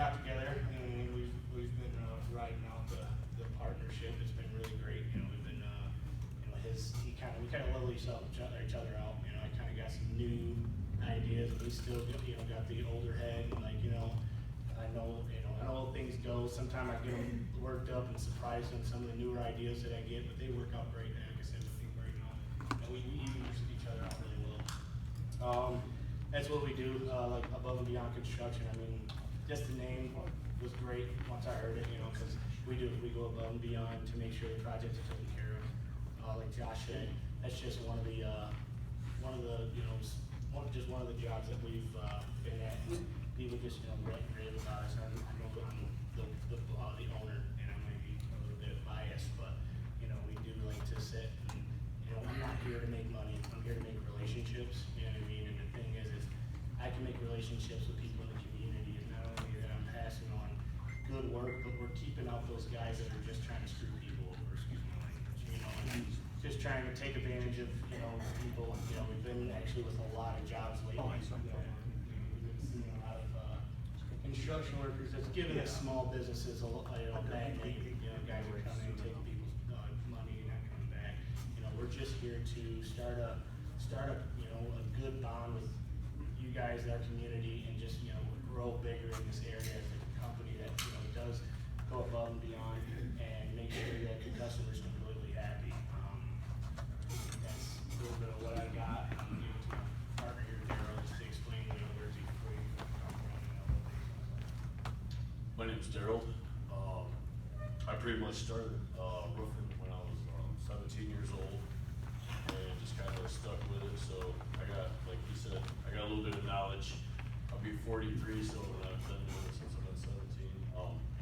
got together and we've been riding out the partnership. It's been really great. You know, we've been we kind of level each other out. You know, I kind of got some new ideas. We still got the older head, and I know things go. Sometimes I get them worked up and surprised on some of the newer ideas that I get, but they work out great. Like I said, we think right now, and we even each other out really well. That's what we do, like above and beyond construction. I mean, just the name was great once I heard it, because we go above and beyond to make sure the projects are taken care of. Like Josh said, that's just one of the jobs that we've been at. People just rave about us. I know I'm the owner, and I might be a little bit biased, but we do like to sit. And, I'm not here to make money. I'm here to make relationships. You know what I mean? And the thing is I can make relationships with people in the community, and not only that I'm passing on good work, but we're keeping out those guys that are just trying to screw people over. Excuse my language. And just trying to take advantage of people. We've been actually with a lot of jobs lately. We've been seeing a lot of construction workers that's giving us small businesses a bad name. Guys are coming and taking people's money and not coming back. We're just here to start a good bond with you guys, our community, and just grow bigger in this area as a company that does go above and beyond and make sure that the customers are completely happy. That's a little bit of what I got. I'm going to give it to my partner here, Daryl, just to explain where he come from. My name's Daryl. I pretty much started roofing when I was 17 years old, and just kind of stuck with it. So I got, like you said, I got a little bit of knowledge. I'll be 43, so I've been doing it since I've been 17.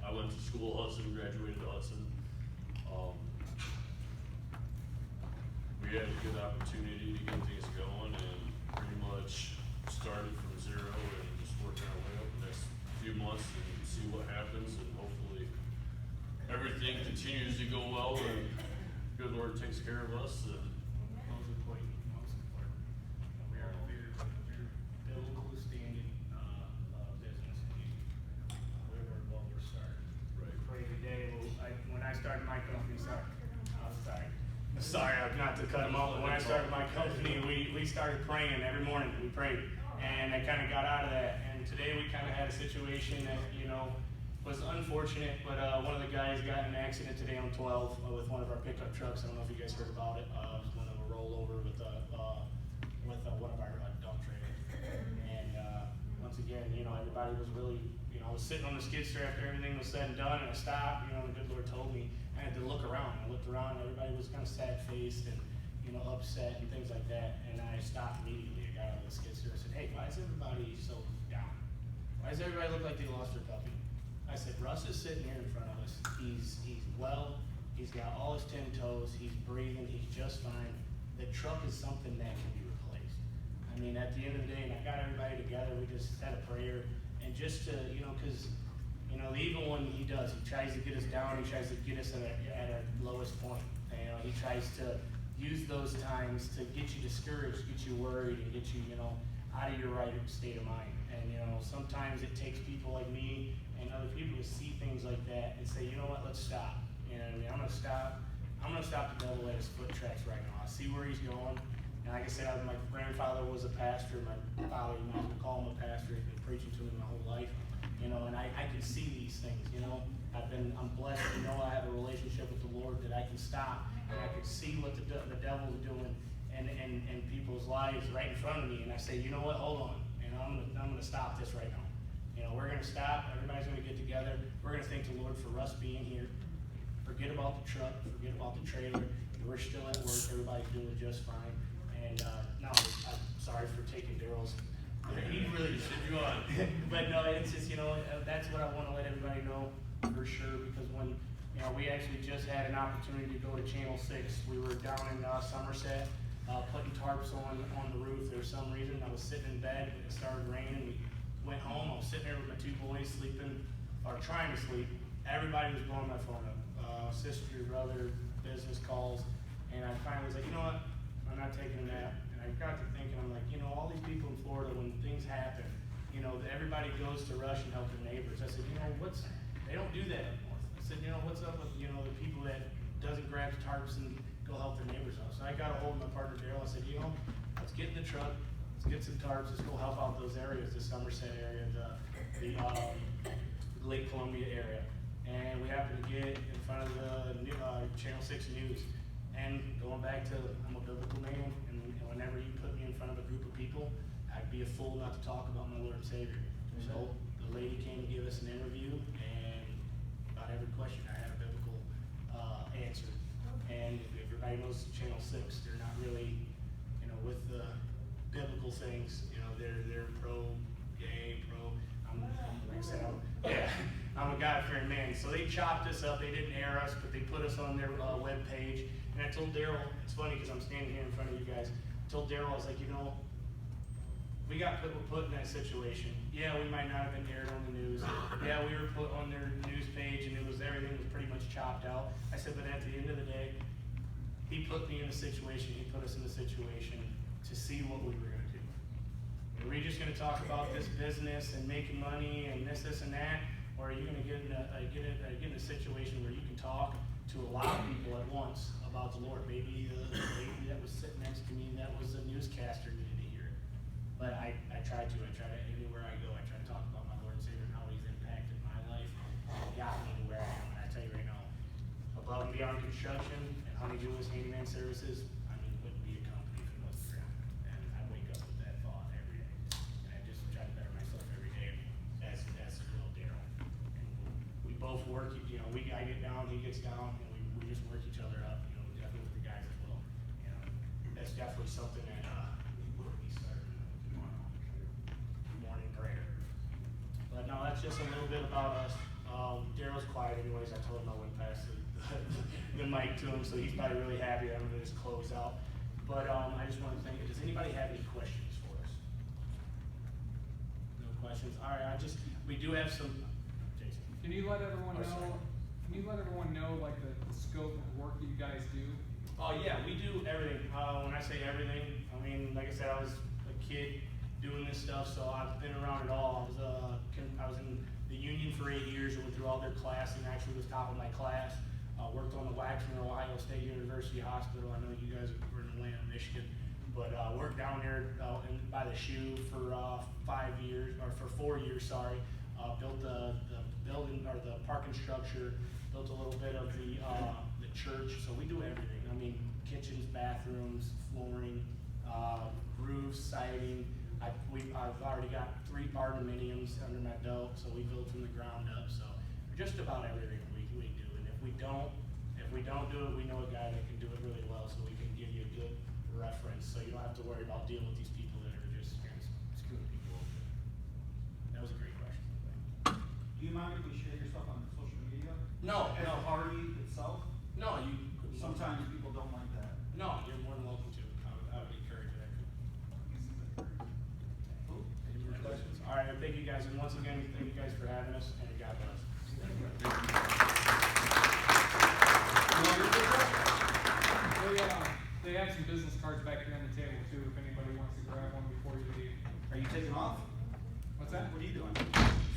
I went to school at Hudson, graduated at Hudson. We had a good opportunity to get things going, and pretty much started from zero and just working our way up the next few months and see what happens, and hopefully everything continues to go well and good Lord takes care of us. Most important. We are a very biblical standing business. We're starting. Right. Pray today. When I started my company, sorry, not to cut them off, but when I started my company, we started praying every morning. We prayed, and I kind of got out of that. And today we kind of had a situation that was unfortunate, but one of the guys got in an accident today on 12 with one of our pickup trucks. I don't know if you guys heard about it. It was one of a rollover with one of our dump trailers. And once again, everybody was really, I was sitting on the skid steer after everything was said and done, and I stopped. The good Lord told me I had to look around. I looked around, and everybody was kind of sad-faced and upset and things like that. And I stopped immediately. I got out of the skid steer. I said, "Hey, why is everybody so down? Why does everybody look like they lost their puppy?" I said, "Russ is sitting here in front of us. He's well. He's got all his 10 toes. He's breathing. He's just fine. The truck is something that can be replaced." I mean, at the end of the day, and I got everybody together. We just had a prayer, and just to, because the evil one, he tries to get us down. He tries to get us at our lowest point. He tries to use those times to get you discouraged, get you worried, and get you, out of your right state of mind. And sometimes it takes people like me and other people to see things like that and say, let's stop. I'm gonna stop. I'm gonna stop the devil at his foot tracks right now. I see where he's going. And like I said, my grandfather was a pastor. My father, you might as well call him a pastor. He's been preaching to me my whole life. And I can see these things. I'm blessed to know I have a relationship with the Lord that I can stop and I can see what the devil is doing in people's lives right in front of me. And I say, hold on. I'm gonna stop this right now. We're gonna stop. Everybody's gonna get together. We're gonna thank the Lord for us being here. Forget about the truck. Forget about the trailer. We're still at work. Everybody's doing just fine. And no, I'm sorry for taking Daryl's. He really should you on. But no, it's just that's what I want to let everybody know for sure, because when we actually just had an opportunity to go to Channel 6. We were down in Somerset putting tarps on the roof. There was some reason I was sitting in bed. It started raining. We went home. I was sitting there with my 2 boys sleeping or trying to sleep. Everybody was blowing my phone up. Sister, brother, business calls, and I finally was like, what? I'm not taking a nap. And I got to thinking, I'm like, all these people in Florida, when things happen, you know, everybody goes to rush and help their neighbors. I said, you know, they don't do that anymore. I said, you know, what's up with, you know, the people that doesn't grab tarps and go help their neighbors out? So I got a hold of my partner Daryl. I said, you know, let's get in the truck, let's get some tarps, let's go help out those areas, the Somerset area, the Lake Columbia area. And we happened to get in front of the Channel 6 News. And going back to, I'm a biblical man, and whenever you put me in front of a group of people, I'd be a fool not to talk about my Lord and Savior. So the lady came to give us an interview, and about every question I had a biblical answer. And if everybody knows Channel 6, they're not really, you know, with the biblical things. You know, they're pro gay, pro. Like I said, I'm a God-fearing man. So they chopped us up. They didn't air us, but they put us on their web page. And I told Daryl, it's funny because I'm standing here in front of you guys. I told Daryl, I was like, you know, we got put in that situation. Yeah, we might not have been aired on the news. Yeah, we were put on their news page, and everything was pretty much chopped out. I said, but at the end of the day, he put me in a situation. He put us in a situation to see what we were going to do. Are we just going to talk about this business and making money and this, and that, or are you going to get in a situation where you can talk to a lot of people at once about the Lord? Maybe the lady that was sitting next to me that was a newscaster needed to hear it. But I try to anywhere I go, I try to talk about my Lord and Savior and how He's impacted my life and got me to where I am. And I tell you right now, above and beyond construction and Honeydew Handyman Services, I mean, it wouldn't be a company if it wasn't for Him. And I wake up with that thought every day. And I just try to better myself every day as a little Daryl. And we both work, you know, I get down, he gets down, and we just work each other up, you know, definitely with the guys as well. You know, that's definitely something that we started morning prayer. But no, that's just a little bit about us. Daryl's quiet anyways. I told him I went past the mic to him, so he's probably really happy that I'm going to just close out. But I just want to thank you. Does anybody have any questions for us? No questions? All right, we do have some. Jason. Can you let everyone know? Sorry. Can you let everyone know like the scope of work that you guys do? Oh yeah, we do everything. When I say everything, I mean, like I said, I was a kid doing this stuff, so I've been around it all. I was in the union for 8 years. I went through all their classes, and actually was top of my class. Worked on the wax in Ohio State University Hospital. I know you guys were in Atlanta, Michigan, but worked down there by the shoe for 5 years, or for 4 years, sorry. Built the building, or the parking structure, built a little bit of the church, so we do everything. I mean, kitchens, bathrooms, flooring, roofs, siding. I've already got 3 barndominiums under my belt, so we build from the ground up. So just about everything we do, and if we don't do it, we know a guy that can do it really well, so we can give you a good reference, so you don't have to worry about dealing with these people that are just kind of screwing people over. That was a great question. Do you mind if we share your stuff on social media? No, As no. a party itself? No, you. Sometimes people don't like that. No, you're more than welcome to. I would encourage that. Cool. Any more questions? All right, thank you guys, and once again, thank you guys for having us, and God bless. They have some business cards back here on the table too, if anybody wants to grab one before you leave. Are you taking off? What's that? What are you doing?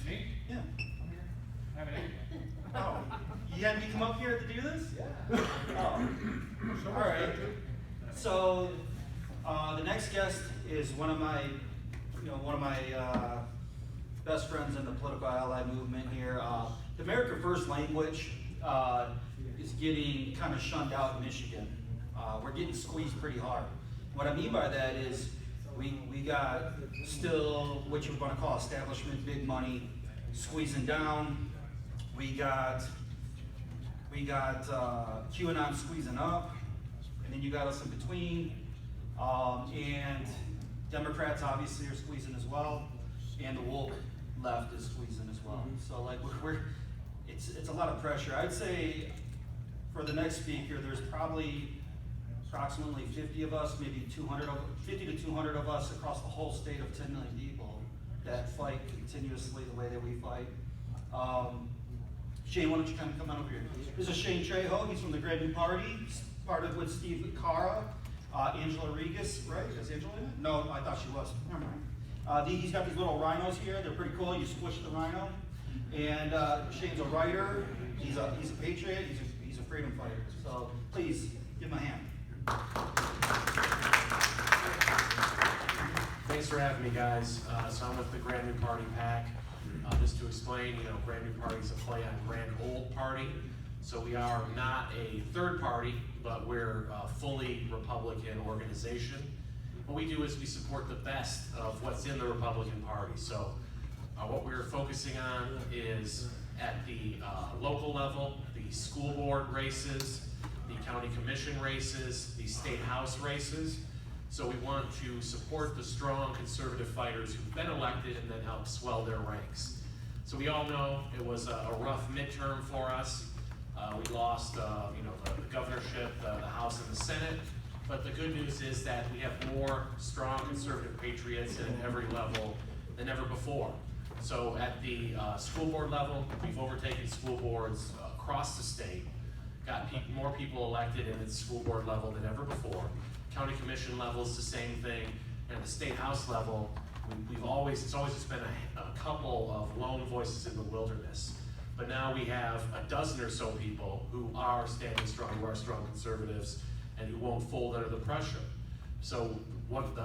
Me? Yeah. I'm here. I haven't ate yet. Oh, you had me come up here to do this? Yeah. Oh. All right. So, the next guest is one of my best friends in the political ally movement here. The America First language is getting kind of shunned out in Michigan. We're getting squeezed pretty hard. What I mean by that is we got still what you want to call establishment, big money, squeezing down. We got QAnon squeezing up, and then you got us in between, and Democrats obviously are squeezing as well, and the woke left is squeezing as well. So like it's a lot of pressure. I'd say for the next speaker, there's probably approximately 50 of us, maybe 50 to 200 of us across the whole state of 10 million people that fight continuously the way that we fight. Shane, why don't you kind of come on over here? This is Shane Trejo. He's from the Grand New Party, started with Steve Cara, Angela Regas, right? Is Angela in it? No, I thought she was. Never mind. He's got these little rhinos here. They're pretty cool. You squish the rhino. And Shane's a writer. He's a patriot. He's a freedom fighter. So please give him a hand. Thanks for having me, guys. So I'm with the Grand New Party PAC. Just to explain, Grand New Party is a play on Grand Old Party. So we are not a third party, but we're a fully Republican organization. What we do is we support the best of what's in the Republican Party. So what we're focusing on is at the local level, the school board races, the county commission races, the state house races. So we want to support the strong conservative fighters who've been elected and then help swell their ranks. So we all know it was a rough midterm for us. We lost, the governorship, the House and the Senate. But the good news is that we have more strong conservative patriots at every level than ever before. So at the school board level, we've overtaken school boards across the state, got more people elected in the school board level than ever before. County commission level is the same thing, and at the state house level, it's always just been a couple of lone voices in the wilderness. But now we have a dozen or so people who are standing strong, who are strong conservatives, and who won't fold under the pressure. So what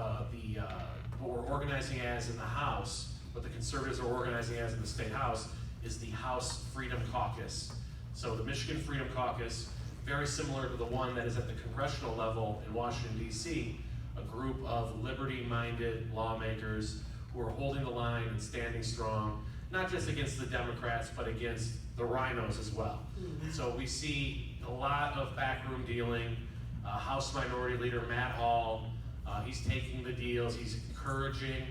we're organizing as in the House, what the conservatives are organizing as in the state house, is the House Freedom Caucus. So the Michigan Freedom Caucus, very similar to the one that is at the congressional level in Washington, D.C., a group of liberty-minded lawmakers who are holding the line and standing strong, not just against the Democrats, but against the rhinos as well. So we see a lot of backroom dealing. House Minority Leader Matt Hall, he's taking the deals, he's encouraging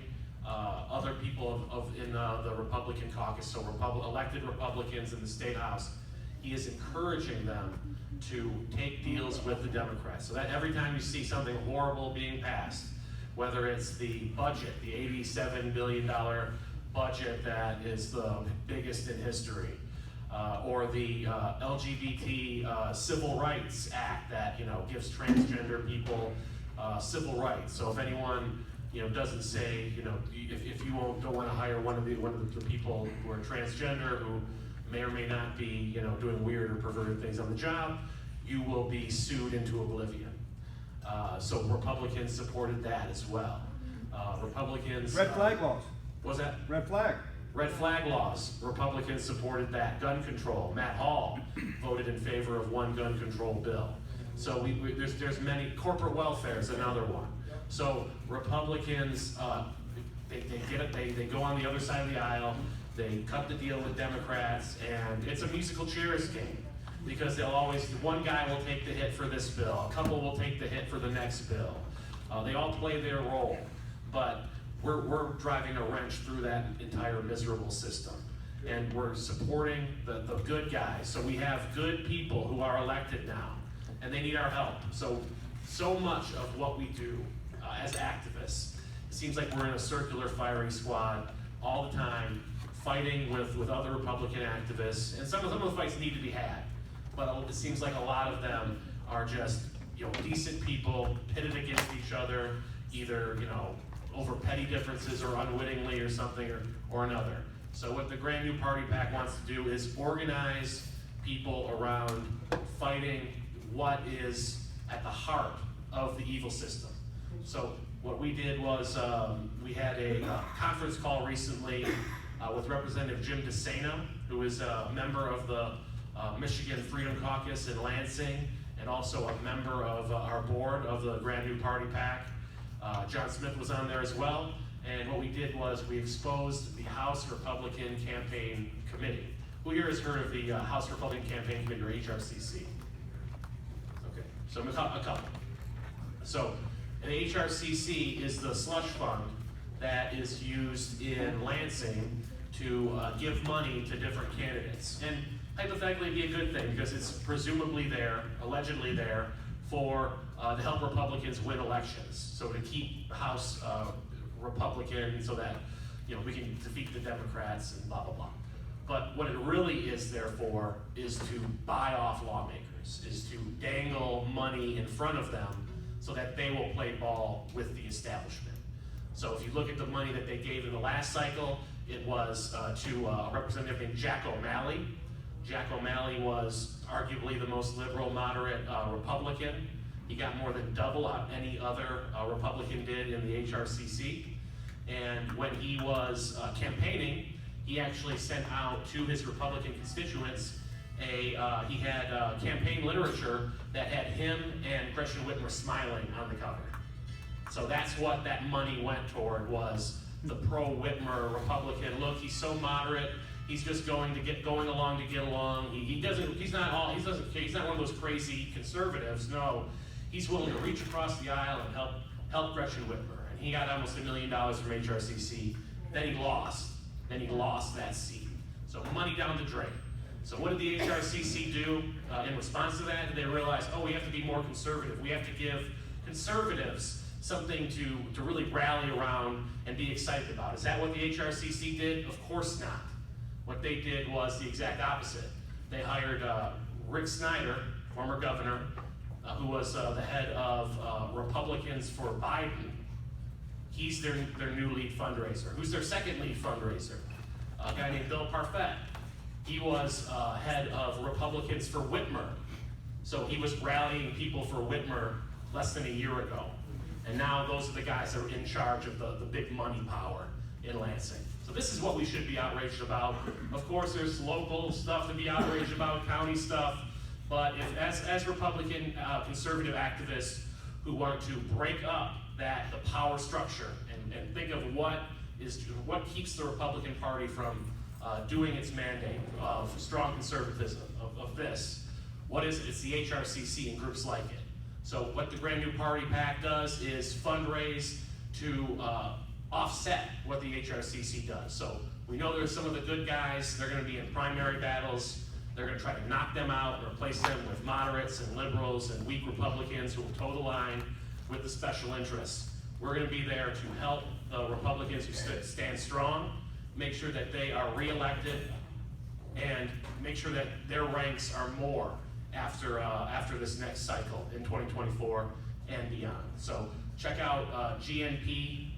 other people in the Republican caucus, so elected Republicans in the state house. He is encouraging them to take deals with the Democrats. So that every time you see something horrible being passed, whether it's the budget, the $87 billion budget that is the biggest in history, or the LGBT Civil Rights Act that gives transgender people civil rights. So if anyone doesn't say if you don't want to hire one of the people who are transgender who may or may not be doing weird or perverted things on the job, you will be sued into oblivion. So Republicans supported that as well. Republicans. Red flag laws. What's that? Red flag. Red flag laws. Republicans supported that. Gun control. Matt Hall voted in favor of one gun control bill. So there's many. Corporate welfare is another one. So Republicans, they go on the other side of the aisle. They cut the deal with Democrats, and it's a musical chairs game because they'll always, one guy will take the hit for this bill, a couple will take the hit for the next bill. They all play their role, but we're driving a wrench through that entire miserable system. And we're supporting the good guys. So we have good people who are elected now, and they need our help. So much of what we do as activists, it seems like we're in a circular firing squad all the time, fighting with other Republican activists, and some of the fights need to be had, but it seems like a lot of them are just decent people pitted against each other, either over petty differences or unwittingly or something or another. So what the Grand New Party PAC wants to do is organize people around fighting what is at the heart of the evil system. So what we did was we had a conference call recently with Representative Jim DeSena, who is a member of the Michigan Freedom Caucus in Lansing, and also a member of our board of the Grand New Party PAC. John Smith was on there as well, and what we did was we exposed the House Republican Campaign Committee. Who here has heard of the House Republican Campaign Committee, or HRCC? Okay, so a couple. So the HRCC is the slush fund that is used in Lansing to give money to different candidates. And hypothetically, it'd be a good thing because it's presumably there, allegedly there, for to help Republicans win elections. So to keep the House Republican so that we can defeat the Democrats and blah, blah, blah. But what it really is there for is to buy off lawmakers, is to dangle money in front of them so that they will play ball with the establishment. So if you look at the money that they gave in the last cycle, it was to a representative named Jack O'Malley. Jack O'Malley was arguably the most liberal, moderate Republican. He got more than double what any other Republican did in the HRCC. And when he was campaigning, he actually sent out to his Republican constituents he had campaign literature that had him and Gretchen Whitmer smiling on the cover. So that's what that money went toward, was the pro-Whitmer Republican. Look, he's so moderate. He's just going along to get along. He's not one of those crazy conservatives. No, he's willing to reach across the aisle and help Gretchen Whitmer. And he got almost $1 million from HRCC. Then he lost that seat. So money down the drain. So what did the HRCC do in response to that? They realized, we have to be more conservative. We have to give conservatives something to really rally around and be excited about. Is that what the HRCC did? Of course not. What they did was the exact opposite. They hired Rick Snyder, former governor, who was the head of Republicans for Biden. He's their new lead fundraiser. Who's their second lead fundraiser? A guy named Bill Parfait. He was head of Republicans for Whitmer. So he was rallying people for Whitmer less than a year ago. And now those are the guys that are in charge of the big money power in Lansing. So this is what we should be outraged about. Of course, there's local stuff to be outraged about, county stuff, but as Republican conservative activists who want to break up the power structure and think of what keeps the Republican Party from doing its mandate of strong conservatism, of this, what is it? It's the HRCC and groups like it. So what the Grand New Party PAC does is fundraise to offset what the HRCC does. So we know there's some of the good guys, they're going to be in primary battles. They're going to try to knock them out and replace them with moderates and liberals and weak Republicans who will toe the line with the special interests. We're going to be there to help the Republicans who stand strong, make sure that they are reelected, and make sure that their ranks are more after this next cycle in 2024 and beyond. So check out gnppac.com.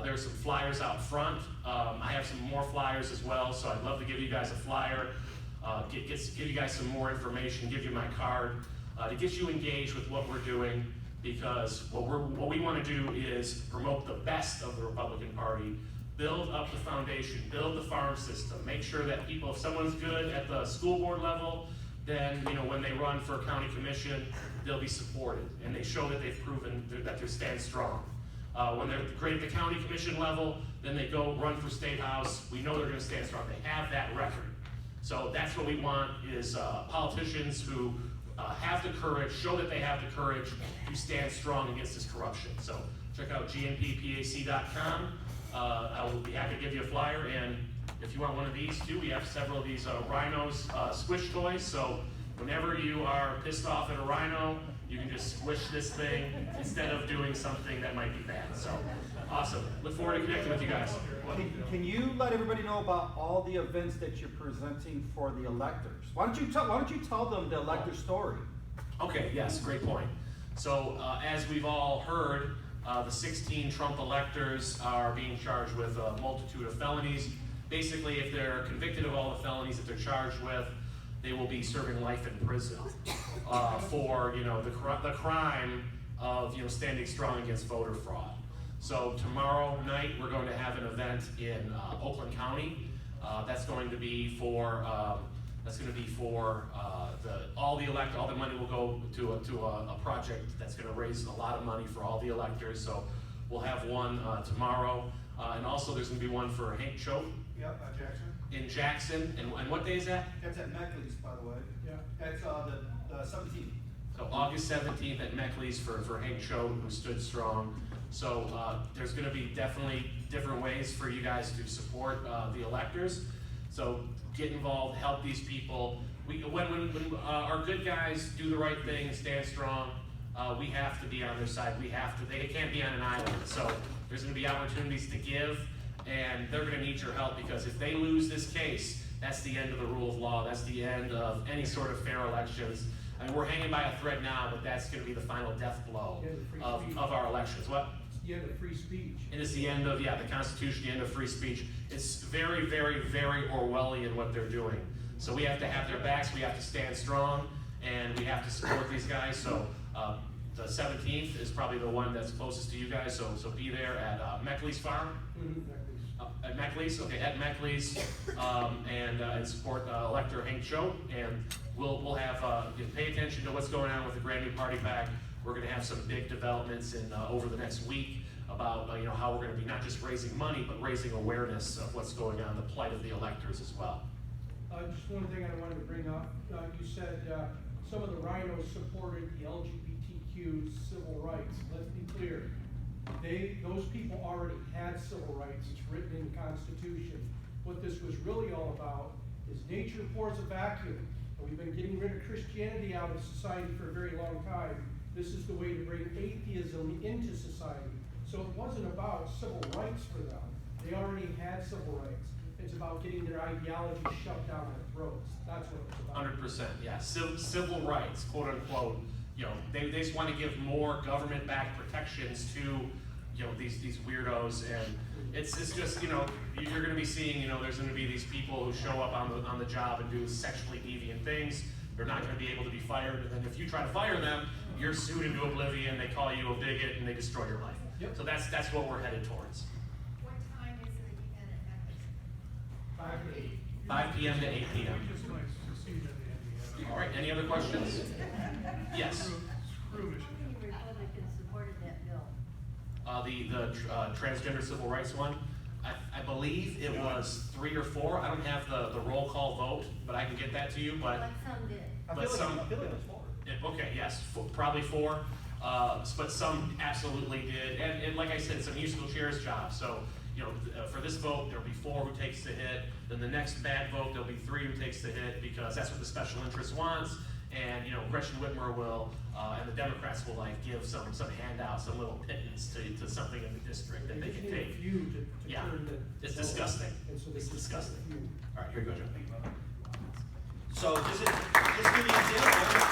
There's some flyers out front. I have some more flyers as well, so I'd love to give you guys a flyer, give you guys some more information, give you my card, to get you engaged with what we're doing, because what we want to do is promote the best of the Republican Party, build up the foundation, build the farm system, make sure that people, if someone's good at the school board level, then when they run for county commission, they'll be supported, and they show that they've proven that they stand strong. When they're great at the county commission level, then they go run for state house. We know they're going to stand strong. They have that record. So that's what we want, is politicians who have the courage, show that they have the courage to stand strong against this corruption. So check out gnppac.com. I will be happy to give you a flyer, and if you want one of these too, we have several of these rhinos squish toys. So whenever you are pissed off at a rhino, you can just squish this thing instead of doing something that might be bad. So awesome. Look forward to connecting with you guys. Can you let everybody know about all the events that you're presenting for the electors? Why don't you tell them the elector story? Okay, yes, great point. So as we've all heard, the 16 Trump electors are being charged with a multitude of felonies. Basically, if they're convicted of all the felonies that they're charged with, they will be serving life in prison for the crime of standing strong against voter fraud. So tomorrow night we're going to have an event in Oakland County. That's going to be for all the money will go to a project that's going to raise a lot of money for all the electors. So we'll have one tomorrow, and also there's going to be one for Hank Choate. Yep, Jackson. In Jackson, and what day is that? That's at Meckley's, by the way. Yeah. That's the 17th. So August 17th at Meckley's for Hank Choate, who stood strong. So there's going to be definitely different ways for you guys to support the electors. So get involved, help these people. When our good guys do the right thing and stand strong, we have to be on their side. They can't be on an island. So there's going to be opportunities to give, and they're going to need your help, because if they lose this case, that's the end of the rule of law. That's the end of any sort of fair elections. I mean, we're hanging by a thread now, but that's going to be the final death blow of our elections. What? the end of free speech. It is the end of, yeah, the Constitution, the end of free speech. It's very, very, very Orwellian what they're doing. So we have to have their backs, we have to stand strong, and we have to support these guys. So the 17th is probably the one that's closest to you guys, so be there at Meckley's Farm. At Meckley's, okay, at Meckley's, and support Elector Hank Cho, and we'll have, pay attention to what's going on with the Grand New Party PAC. We're gonna have some big developments in, over the next week about, how we're gonna be not just raising money, but raising awareness of what's going on, the plight of the electors as well. Just one thing I wanted to bring up, you said, some of the rhinos supported the LGBTQ civil rights. Let's be clear, those people already had civil rights, it's written in the Constitution. What this was really all about is nature pours a vacuum, and we've been getting rid of Christianity out of society for a very long time. This is the way to bring atheism into society. So it wasn't about civil rights for them. They already had civil rights. It's about getting their ideology shoved down their throats. That's what it's about. 100%, yeah. Civil rights, quote unquote. They just want to give more government-backed protections to, these weirdos, and it's just, you're going to be seeing, there's going to be these people who show up on the job and do sexually deviant things. They're not going to be able to be fired, and then if you try to fire them, you're sued into oblivion. They call you a bigot, and they destroy your life. Yep. So that's what we're headed towards. What time is it again at Meckley's? 5 to 8. 5 p.m. to 8 p.m. Just like secede at the end. All right. Any other questions? Yes. How many Republicans supported that bill? The transgender civil rights one, I believe it was 3 or 4. I don't have the roll call vote, but I can get that to you. But Some did. I feel like it was 4. Okay, yes, probably 4. But some absolutely did, and like I said, it's a musical chairs job. So for this vote, there'll be 4 who takes the hit. Then the next bad vote, there'll be 3 who takes the hit, because that's what the special interest wants. And Gretchen Whitmer will, and the Democrats will give some handouts, some little pittance to something in the district that they can take. Yeah, it's disgusting. It's disgusting. All right, here you go, Joe. So just give me an example.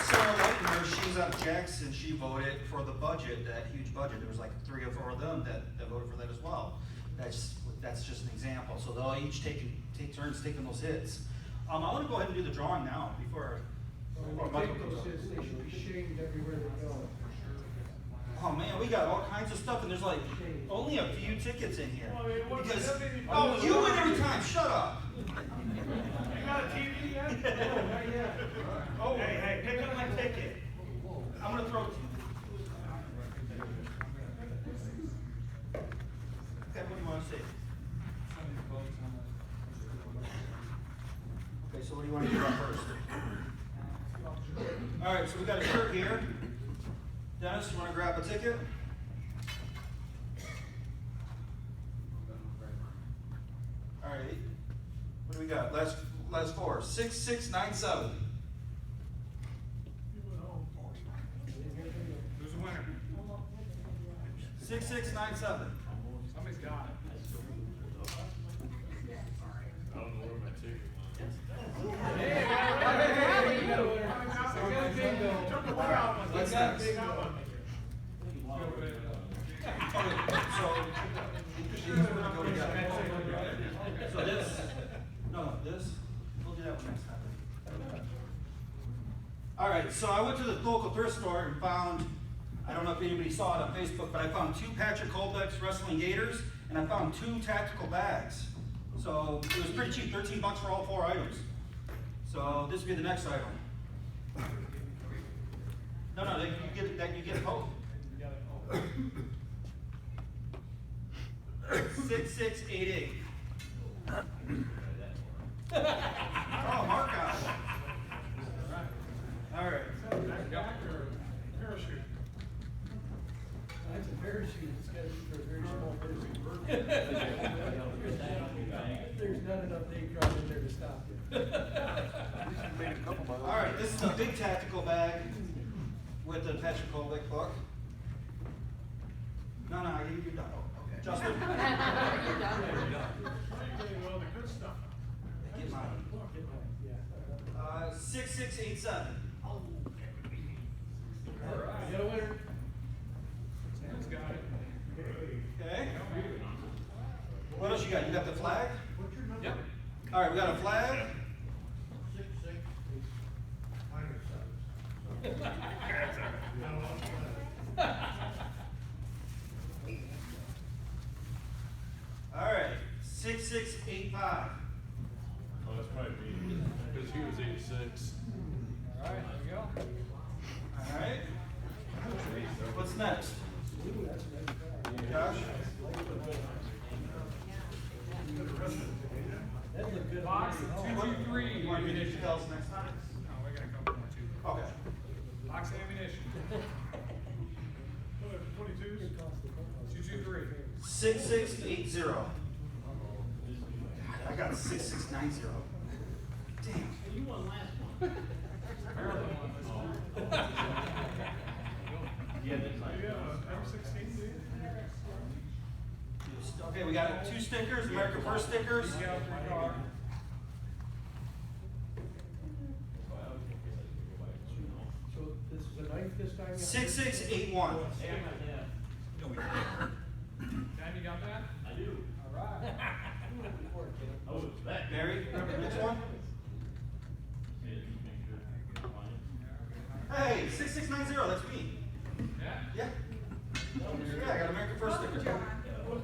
Sarah Whitemer, she's out of Jackson, she voted for the budget, that huge budget. There was like 3 or 4 of them that voted for that as well. That's just an example. So they'll each take turns taking those hits. I want to go ahead and do the drawing now before When they take those hits, they should be shamed everywhere they go. Oh man, we got all kinds of stuff, and there's like only a few tickets in here. Because you win every time. Shut up. You got a TV yet? No, not yet. Oh, hey, pick up my ticket. I'm gonna throw it to you. Okay, what do you want to see? Okay, so what do you want to do about first? All right, so we got a shirt here. Dennis, you want to grab a ticket? All right. What do we got? Last 4. 6697. Who's the winner? 6697. Somebody's got it. I don't know where my ticket Hey, you got a winner. We got a bingo. What's got next? bingo. Okay, so these are gonna go together. So this, this, we'll do that one next time. All right, so I went to the local thrift store and found, I don't know if anybody saw it on Facebook, but I found 2 Patrick Colbeck's Wrestling Gators, and I found 2 tactical bags. So it was pretty cheap, $13 for all 4 items. So this would be the next item. No, you get it both. 6688. Oh, mark out. All right. Parachute. That's a parachute. It's got to be for a very small parachute. There's not enough Dacron in there to stop you. All right, this is a big tactical bag with the Patrick Colbeck book. No, you're done. Okay. Justin? Well, the good stuff. Get mine. Yeah. 6687. You got a winner? got the flag? What's your number? Yep. All right, we got a flag. 6, 6, 8, minor 7. All right, 6685. Oh, that's probably me, because he was 86. All right, there we go. All right. What's next? Josh? Box 223. You want to do details next time? No, we got a couple more too. Okay. Box ammunition. 223. 6680. I got 6690. Damn. You won last one. Maryland won this one. Yeah, that's like. Okay, we got 2 stickers, America First stickers. Yeah, 3 car. So this is a knife this time? 6681. Dan, you got that? I do. All right. Oh, it's back. Mary, next one. Yeah, just make sure you find it. Hey, 6690, that's me. Yeah. Yeah. Yeah, I got America First sticker too. All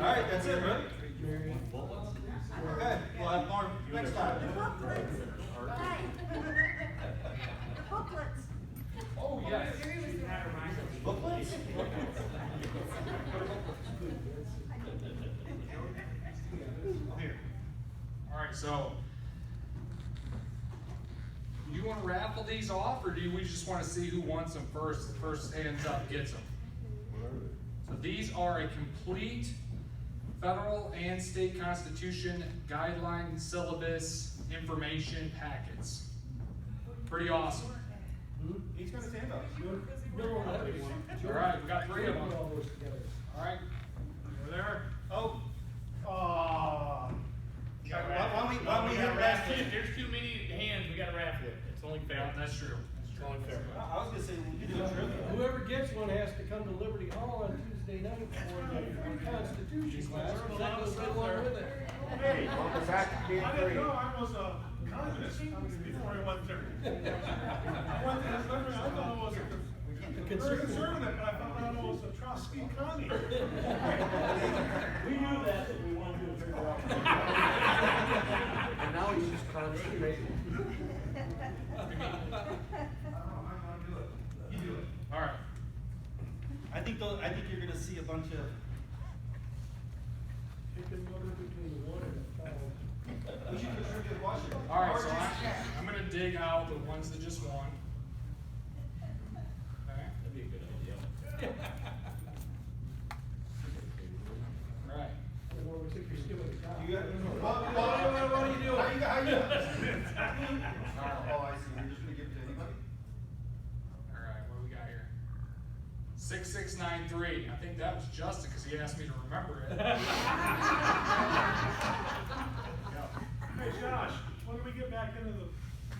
right, that's it, right? Okay, we'll have more next time. Booklets. Oh, yes. Booklets? Here. All right, so you want to raffle these off, or do we just want to see who wants them first? The first hands up gets them. So these are a complete federal and state constitution guideline syllabus information packets. Pretty awesome. Each got his hand up. All right, we got 3 of them. All those together. All right, over there. Oh. Why Why we hit last There's too many hands, we gotta raffle it. It's only Yeah, fair. that's true. It's only fair. I was gonna say, we could do a trivia. Whoever gets one has to come to Liberty Hall on Tuesday night for the Constitution class, because that goes right along with it. Hey, welcome back to being free. I was a communist before I went there. I went to this country, I thought it was a conservative, but I found out it was a Trotsky commie. We knew that, but we wanted to figure out. And now he's just constipated. You do it. All right. I think you're gonna see a bunch of. Pick a number between 1 and 5. We should distribute Washington. All right, Or so just- I'm gonna dig out the ones that just won. Okay. That'd be a good idea. All right. Or we think you're still in the top. You got, What are you doing? How you? Oh, I see. You're just gonna give it to anybody? All right, what do we got here? 6693. I think that was Justin because he asked me to remember it. Hey Josh, when do we get back into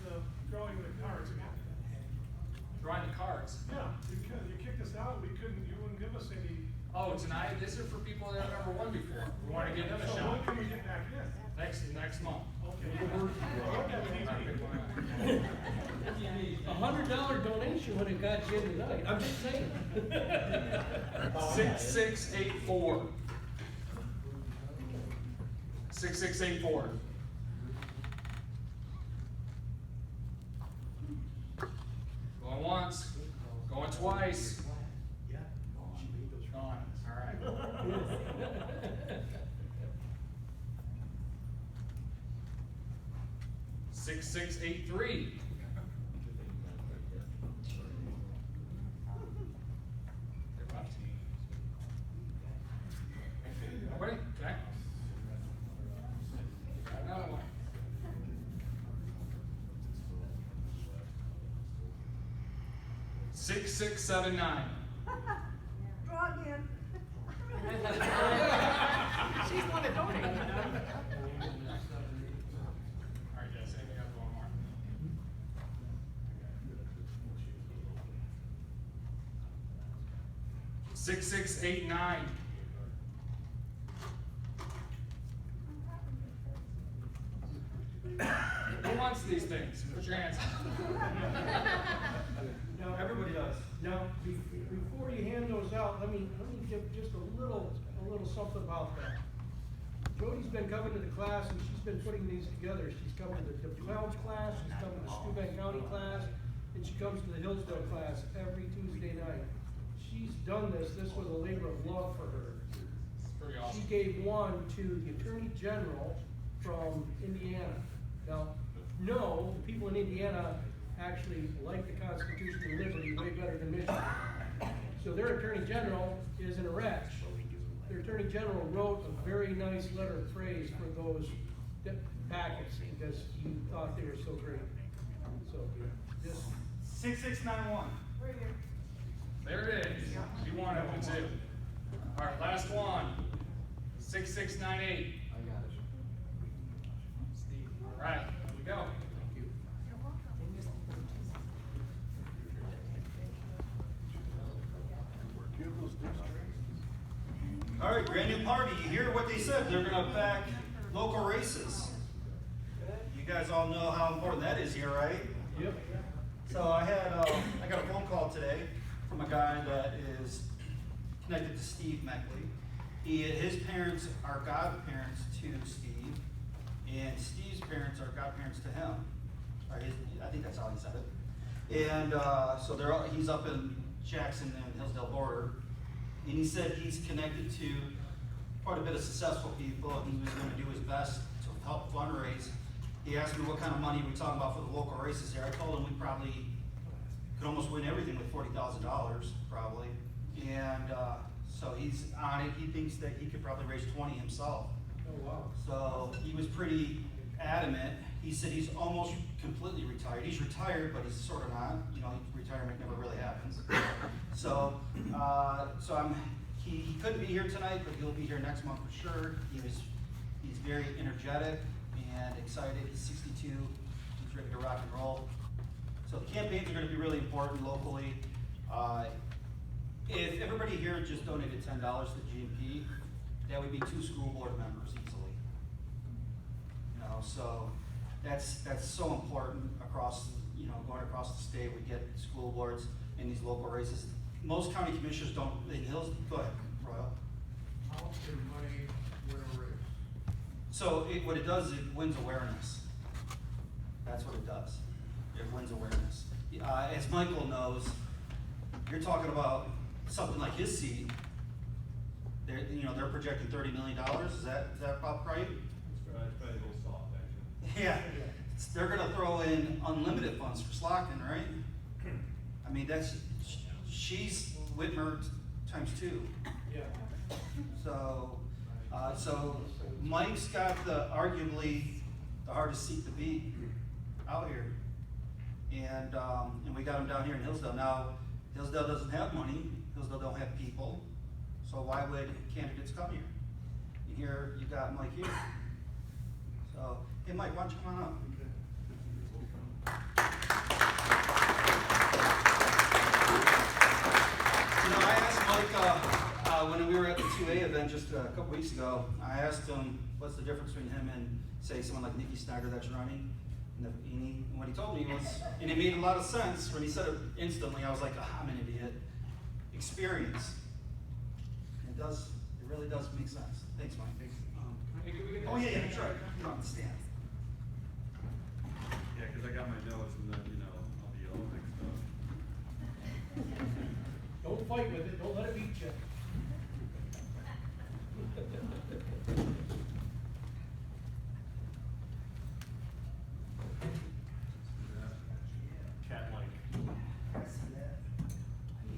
the drawing the cards again? Drawing the cards. Yeah, you kicked us out, you wouldn't give us any. Oh, tonight, these are for people that have never won before. We want to give them a So when shot. can we get back in? Next month. Okay. $100 donation would have got you in tonight, I'm just saying. 6684. 6684. Going once, going twice. Gone. All right. 6683. Nobody? Okay. Got another one. 6679. Draw again. She's the one that donated. All right, guys, I think I have one more. 6689. Who wants these things? Put your hands up. Now, Everybody does. Now, before you hand those out, let me give just a little something about that. Jody's been coming to the class and she's been putting these together. She's coming to the 12 class, she's coming to Steuben County class, and she comes to the Hillsdale class every Tuesday night. She's done this was a labor of love for her. Pretty awesome. She gave one to the Attorney General from Indiana. Now, no, the people in Indiana actually like the Constitution and liberty way better than Michigan. So their Attorney General is in a wretch. Their Attorney General wrote a very nice letter of praise for those packets because he thought they were so great. So, just 6691. There it is. You want it, one too. All right, last one. 6698. I got it. All right, here we go. All right, brand new party. You hear what they said? They're gonna pack local races. You guys all know how important that is here, right? Yep. So I got a phone call today from a guy that is connected to Steve Meckley. His parents are godparents to Steve, and Steve's parents are godparents to him. I think that's how he said it. And so he's up in Jackson and Hillsdale border. And he said he's connected to quite a bit of successful people, and he was going to do his best to help fundraise. He asked me what kind of money we're talking about for the local races here. I told him we probably could almost win everything with $40,000, probably. And so he's on it. He thinks that he could probably raise 20 himself. Oh, wow. So he was pretty adamant. He said he's almost completely retired. He's retired, but he's sort of not. You know, retirement never really happens. So, he couldn't be here tonight, but he'll be here next month for sure. He's very energetic and excited. He's 62. He's ready to rock and roll. So the campaigns are going to be really important locally. If everybody here just donated $10 to GMP, that would be 2 school board members easily. You know, so that's so important across, going across the state. We get school boards in these local races. Most county commissioners don't. Go ahead, Royal. How can money win a race? So what it does is it wins awareness. That's what it does. It wins awareness. As Michael knows, you're talking about something like his seat. They're projecting $30 million. Is that about right? That's probably a little soft, actually. Yeah. They're gonna throw in unlimited funds for Slockton, right? I mean, she's Whitmer times 2. Yeah. So Mike's got arguably the hardest seat to beat out here. And we got him down here in Hillsdale. Now, Hillsdale doesn't have money. Hillsdale don't have people. So why would candidates come here? And here, you got Mike here. So, hey Mike, why don't you come on up? I asked Mike, when we were at the 2A event just a couple weeks ago, I asked him what's the difference between him and, say, someone like Nikki Snyder that's running. And what he told me was, and it made a lot of sense, when he said it instantly, I was like, I'm an idiot. Experience. It really does make sense. Thanks, Mike. Oh yeah, that's right. You're on the stand. Yeah, because I got my notes and then, I'll be all mixed up. Don't fight with it, don't let it beat you. Cat-like.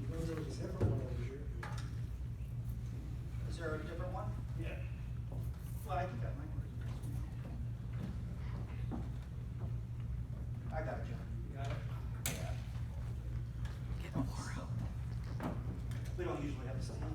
There was a different one over here. Is there a different one? Yeah. Well, I think that might work. I got it, John. You got it? We don't usually have the same.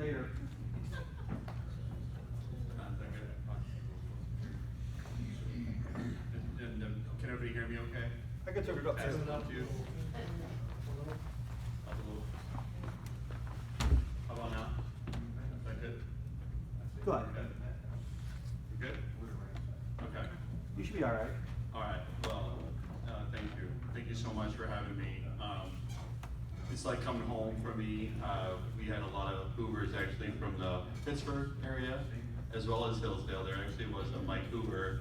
later. And, can everybody hear me okay? I can turn it up Pass too. it up to you. Up a little. How about now? Is that good? Go ahead. Good? You good? Okay. You should be all right. All right, well, thank you. Thank you so much for having me. It's like coming home for me. We had a lot of Hoovers actually from the Pittsburgh area, as well as Hillsdale. There actually was a Mike Hoover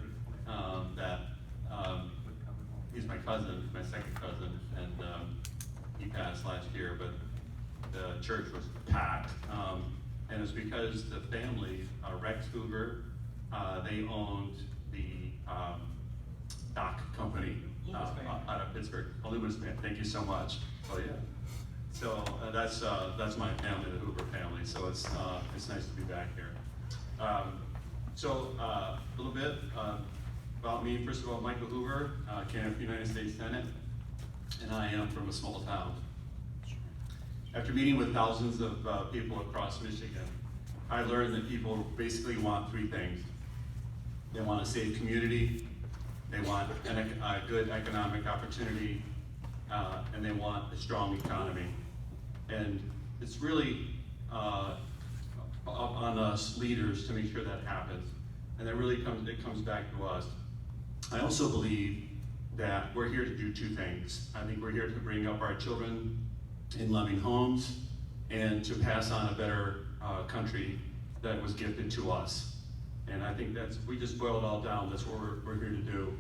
he's my cousin, my second cousin, and he passed last year, but the church was packed. And it's because the family, Rex Hoover, they owned the dock company out of Pittsburgh. Luminous, thank you so much. Oh yeah. So that's my family, the Hoover family. So it's nice to be back here. A little bit about me. First of all, Michael Hoover, candidate for United States Senate, and I am from a small town. After meeting with thousands of people across Michigan, I learned that people basically want three things. They want a safe community, they want a good economic opportunity, and they want a strong economy. And it's really on us leaders to make sure that happens. And that really comes back to us. I also believe that we're here to do two things. I think we're here to bring up our children in loving homes and to pass on a better country that was gifted to us. And I think we just boil it all down. That's what we're here to do.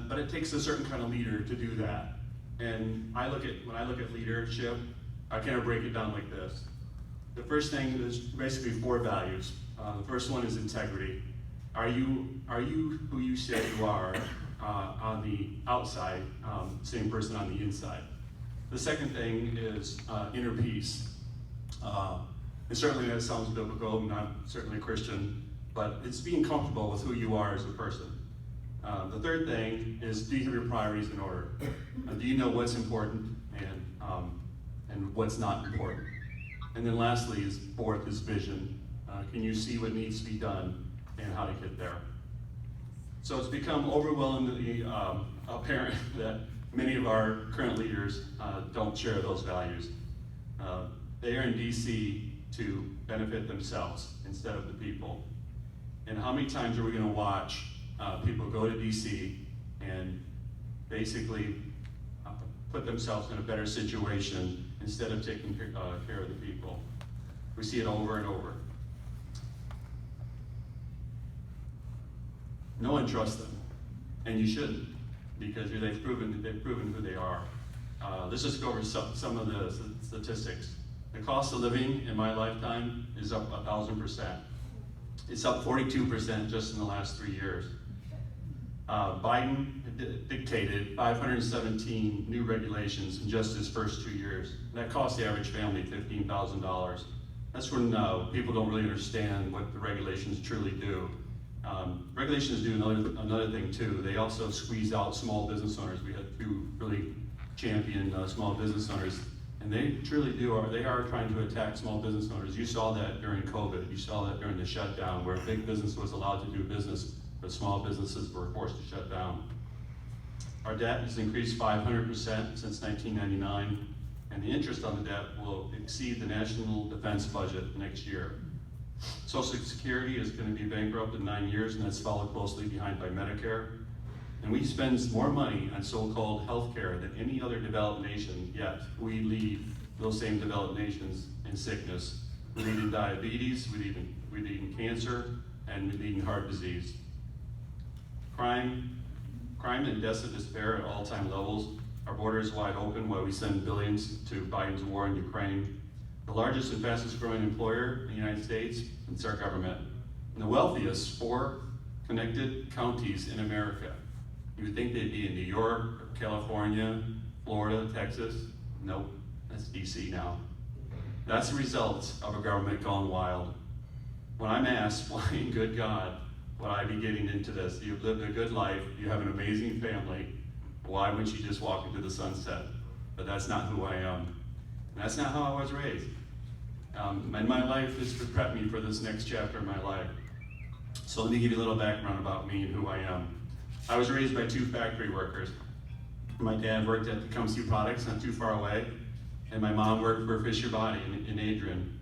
But it takes a certain kind of leader to do that. And when I look at leadership, I kind of break it down like this. The first thing is basically 4 values. The first one is integrity. Are you who you say you are on the outside, same person on the inside? The second thing is inner peace. And certainly that sounds biblical, and I'm certainly a Christian, but it's being comfortable with who you are as a person. The third thing is, do you have your priorities in order? Do you know what's important and what's not important? And then lastly, fourth is vision. Can you see what needs to be done and how to get there? So it's become overwhelmingly apparent that many of our current leaders don't share those values. They are in DC to benefit themselves instead of the people. And how many times are we going to watch people go to DC and basically put themselves in a better situation instead of taking care of the people? We see it over and over. No one trusts them, and you shouldn't, because they've proven who they are. Let's just go over some of the statistics. The cost of living in my lifetime is up 1,000%. It's up 42% just in the last 3 years. Biden dictated 517 new regulations in just his first 2 years. That cost the average family $15,000. That's when people don't really understand what the regulations truly do. Regulations do another thing too. They also squeeze out small business owners. We had 2 really champion small business owners, and they truly they are trying to attack small business owners. You saw that during COVID. You saw that during the shutdown, where big business was allowed to do business, but small businesses were forced to shut down. Our debt has increased 500% since 1999, and the interest on the debt will exceed the national defense budget next year. Social Security is going to be bankrupt in 9 years, and that's followed closely behind by Medicare. And we spend more money on so-called health care than any other developed nation, yet we lead those same developed nations in sickness. We lead in diabetes, we lead in cancer, and we lead in heart disease. Crime and deaths of despair at all-time levels. Our border is wide open while we send billions to Biden's war in Ukraine. The largest and fastest growing employer in the United States, it's our government. And the wealthiest 4 connected counties in America. You would think they'd be in New York, or California, Florida, Texas. Nope, that's DC now. That's the result of a government gone wild. When I'm asked, why in good God would I be getting into this? You've lived a good life, you have an amazing family, why wouldn't you just walk into the sunset? But that's not who I am. And that's not how I was raised. And my life is to prep me for this next chapter of my life. So let me give you a little background about me and who I am. I was raised by 2 factory workers. My dad worked at Tecumseh Products, not too far away, and my mom worked for Fisher Body in Adrian.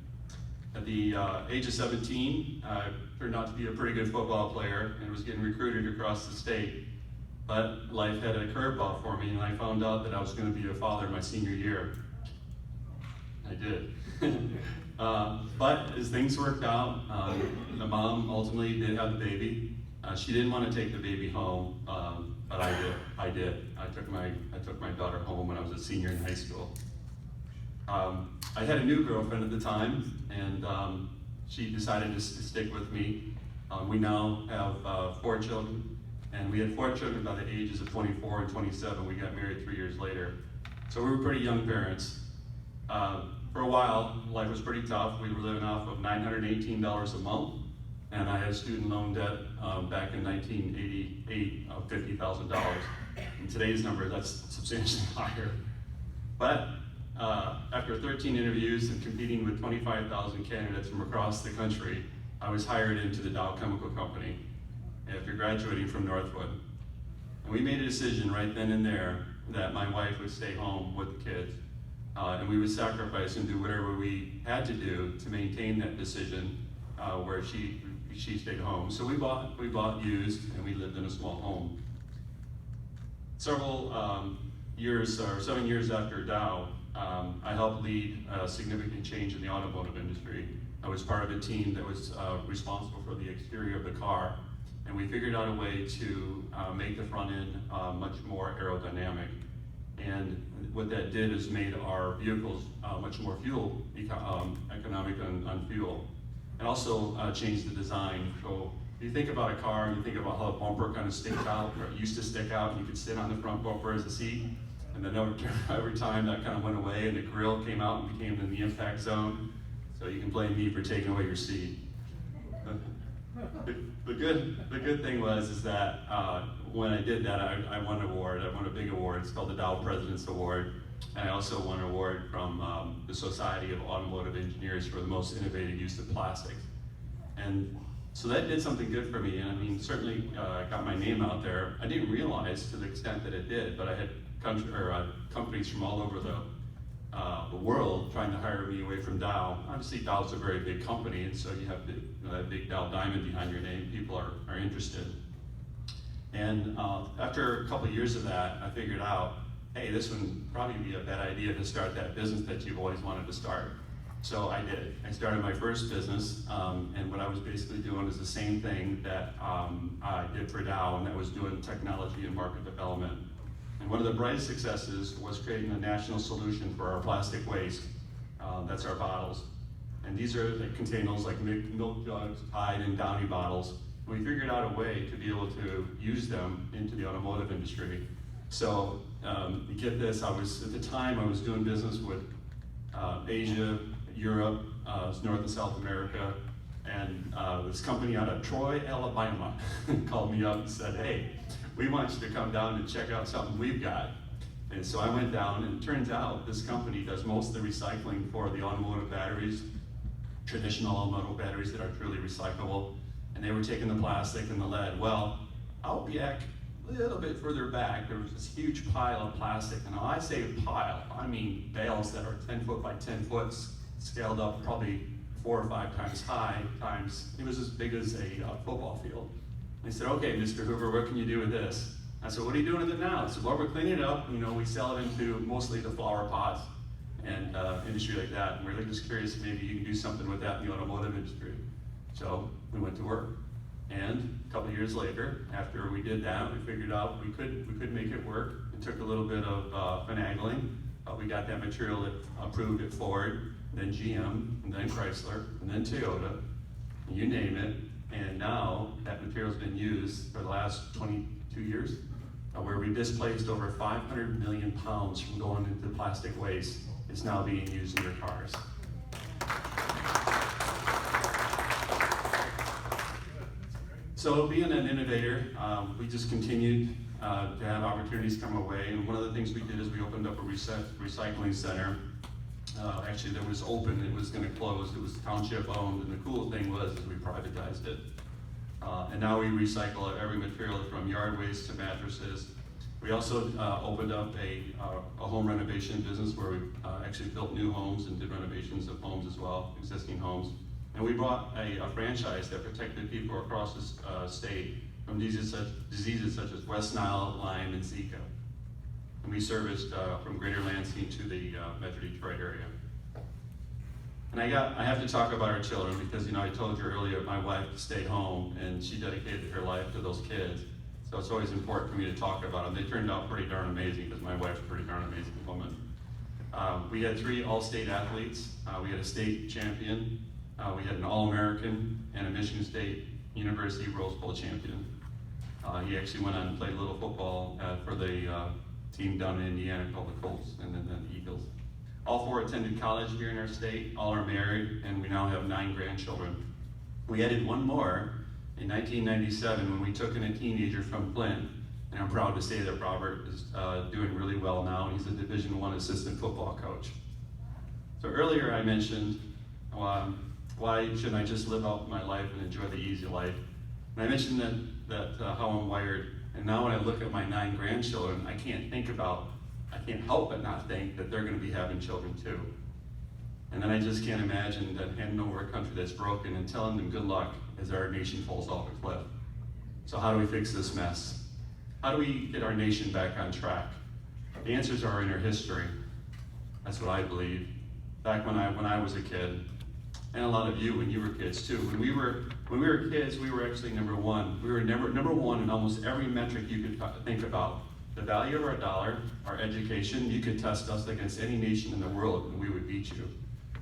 At the age of 17, I turned out to be a pretty good football player and was getting recruited across the state. But life had a curveball for me, and I found out that I was going to be a father my senior year. I did. But as things worked out, the mom ultimately did have the baby. She didn't want to take the baby home, but I did. I took my daughter home when I was a senior in high school. I had a new girlfriend at the time, and she decided to stick with me. We now have 4 children, and we had 4 children by the ages of 24 and 27. We got married 3 years later. So we were pretty young parents. For a while, life was pretty tough. We were living off of $918 a month, and I had student loan debt back in 1988 of $50,000. In today's number, that's substantially higher. But after 13 interviews and competing with 25,000 candidates from across the country, I was hired into the Dow Chemical Company after graduating from Northwood. And we made a decision right then and there that my wife would stay home with the kids. And we would sacrifice and do whatever we had to do to maintain that decision where she stayed home. So we bought used, and we lived in a small home. Several years, or 7 years after Dow, I helped lead a significant change in the automotive industry. I was part of a team that was responsible for the exterior of the car, and we figured out a way to make the front end much more aerodynamic. And what that did is made our vehicles much more fuel economic on fuel, and also changed the design. So if you think about a car, and you think about how a bumper kind of sticks out, or it used to stick out, and you could sit on the front bumper as a seat. And then over time, that kind of went away, and the grill came out and became in the impact zone. So you can blame me for taking away your seat. The good thing is that when I did that, I won an award. I won a big award. It's called the Dow President's Award. And I also won an award from the Society of Automotive Engineers for the most innovative use of plastics. And so that did something good for me. And I mean, certainly got my name out there. I didn't realize to the extent that it did, but I had companies from all over the world trying to hire me away from Dow. Obviously, Dow's a very big company, and so you have that big Dow diamond behind your name. People are interested. And after a couple of years of that, I figured out, hey, this would probably be a bad idea to start that business that you've always wanted to start. So I did. I started my first business, and what I was basically doing is the same thing that I did for Dow, and that was doing technology and market development. And one of the brightest successes was creating a national solution for our plastic waste. That's our bottles. And these are the containers like milk jugs, Tide, and Downy bottles. And we figured out a way to be able to use them into the automotive industry. So you get this, at the time I was doing business with Asia, Europe, North and South America, and this company out of Troy, Alabama called me up and said, hey, we want you to come down and check out something we've got. And so I went down, and it turns out this company does most of the recycling for the automotive batteries, traditional automotive batteries that are truly recyclable. And they were taking the plastic and the lead. Well, out back, a little bit further back, there was this huge pile of plastic. And when I say pile, I mean bales that are 10 foot by 10 foot, scaled up probably 4 or 5 times high, it was as big as a football field. They said, okay, Mr. Hoover, what can you do with this? I said, what are you doing with it now? I said, well, we're cleaning it up. We sell it into mostly the flower pots and industry like that. And we're just curious if maybe you can do something with that in the automotive industry. So we went to work. And a couple of years later, after we did that, we figured out we could make it work. It took a little bit of finagling. We got that material approved at Ford, then GM, and then Chrysler, and then Toyota, and you name it. And now that material's been used for the last 22 years, where we displaced over 500 million pounds from going into plastic waste. It's now being used in your cars. So being an innovator, we just continued to have opportunities come our way. And one of the things we did is we opened up a recycling center Actually, that was open, it was gonna close, it was township owned, and the cool thing was is we privatized it. And now we recycle every material from yard waste to mattresses. We also opened up a home renovation business where we actually built new homes and did renovations of homes as well, existing homes. And we brought a franchise that protected people across the state from diseases such as West Nile, Lyme, and Zika. And we serviced from Greater Lansing to the Metro Detroit area. And I have to talk about our children because, you know, I told you earlier, my wife stayed home and she dedicated her life to those kids. So it's always important for me to talk about them. They turned out pretty darn amazing because my wife's a pretty darn amazing woman. We had 3 all-state athletes. We had a state champion. We had an All-American and a Michigan State University Rose Bowl champion. He actually went on and played a little football for the team down in Indiana called the Colts and then the Eagles. All 4 attended college here in our state, all are married, and we now have 9 grandchildren. We added 1 more in 1997 when we took in a teenager from Flint, and I'm proud to say that Robert is doing really well now, and he's a Division I assistant football coach. So earlier I mentioned, why shouldn't I just live out my life and enjoy the easy life? And I mentioned that how I'm wired, and now when I look at my 9 grandchildren, I can't help but not think that they're gonna be having children too. And then I just can't imagine that handing over a country that's broken and telling them good luck as our nation falls off a cliff. So how do we fix this mess? How do we get our nation back on track? The answers are in our history. That's what I believe. Back when I was a kid, and a lot of you when you were kids too. When we were kids, we were actually number 1. We were number 1 in almost every metric you could think about. The value of our dollar, our education, you could test us against any nation in the world and we would beat you.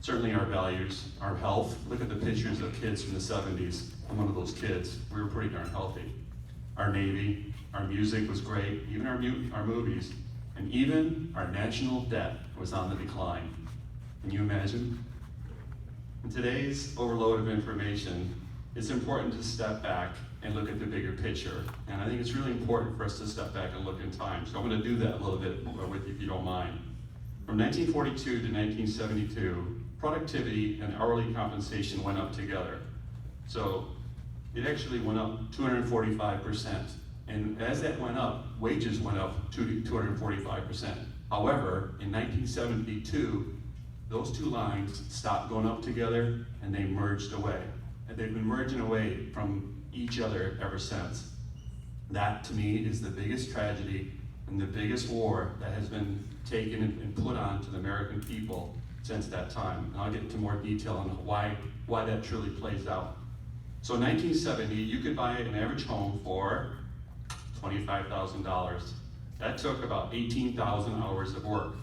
Certainly our values, our health. Look at the pictures of kids from the 70s. I'm one of those kids. We were pretty darn healthy. Our Navy, our music was great, even our movies, and even our national debt was on the decline. Can you imagine? In today's overload of information, it's important to step back and look at the bigger picture. And I think it's really important for us to step back and look in time. So I'm going to do that a little bit with you if you don't mind. From 1942 to 1972, productivity and hourly compensation went up together. So it actually went up 245%. And as that went up, wages went up to 245%. However, in 1972, those 2 lines stopped going up together and they merged away. And they've been merging away from each other ever since. That to me is the biggest tragedy and the biggest war that has been taken and put on to the American people since that time. And I'll get into more detail on why that truly plays out. So in 1970, you could buy an average home for $25,000. That took about 18,000 hours of work.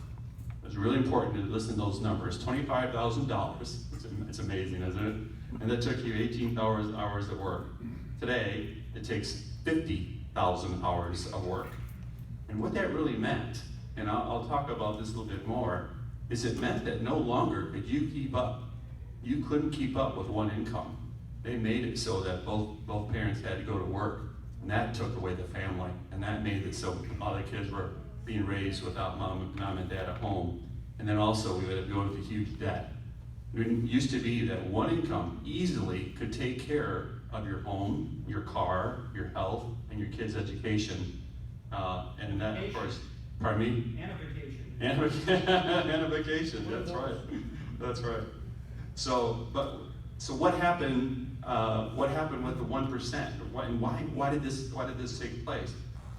It's really important to listen to those numbers. $25,000, it's amazing, isn't it? And that took you 18 hours of work. Today, it takes 50,000 hours of work. And what that really meant, and I'll talk about this a little bit more, is it meant that no longer could you keep up. You couldn't keep up with one income. They made it so that both parents had to go to work, and that took away the family, and that made it so a lot of kids were being raised without mom and dad at home. And then also we would go into huge debt. It used to be that one income easily could take care of your home, your car, your health, and your kids' education. And that, of course, pardon me? And a vacation. And a vacation, that's right. That's right. So what happened? What happened with the 1%? And why did this take place?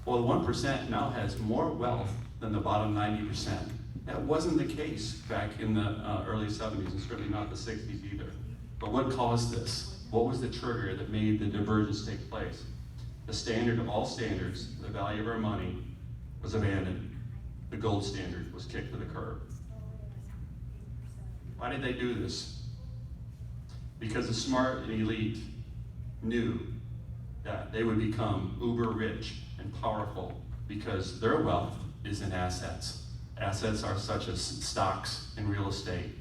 Well, the 1% now has more wealth than the bottom 90%. That wasn't the case back in the early 70s, and certainly not the 60s either. But what caused this? What was the trigger that made the divergence take place? The standard of all standards, the value of our money, was abandoned. The gold standard was kicked to the curb. Why did they do this? Because the smart and elite knew that they would become uber rich and powerful because their wealth is in assets. Assets are such as stocks and real estate.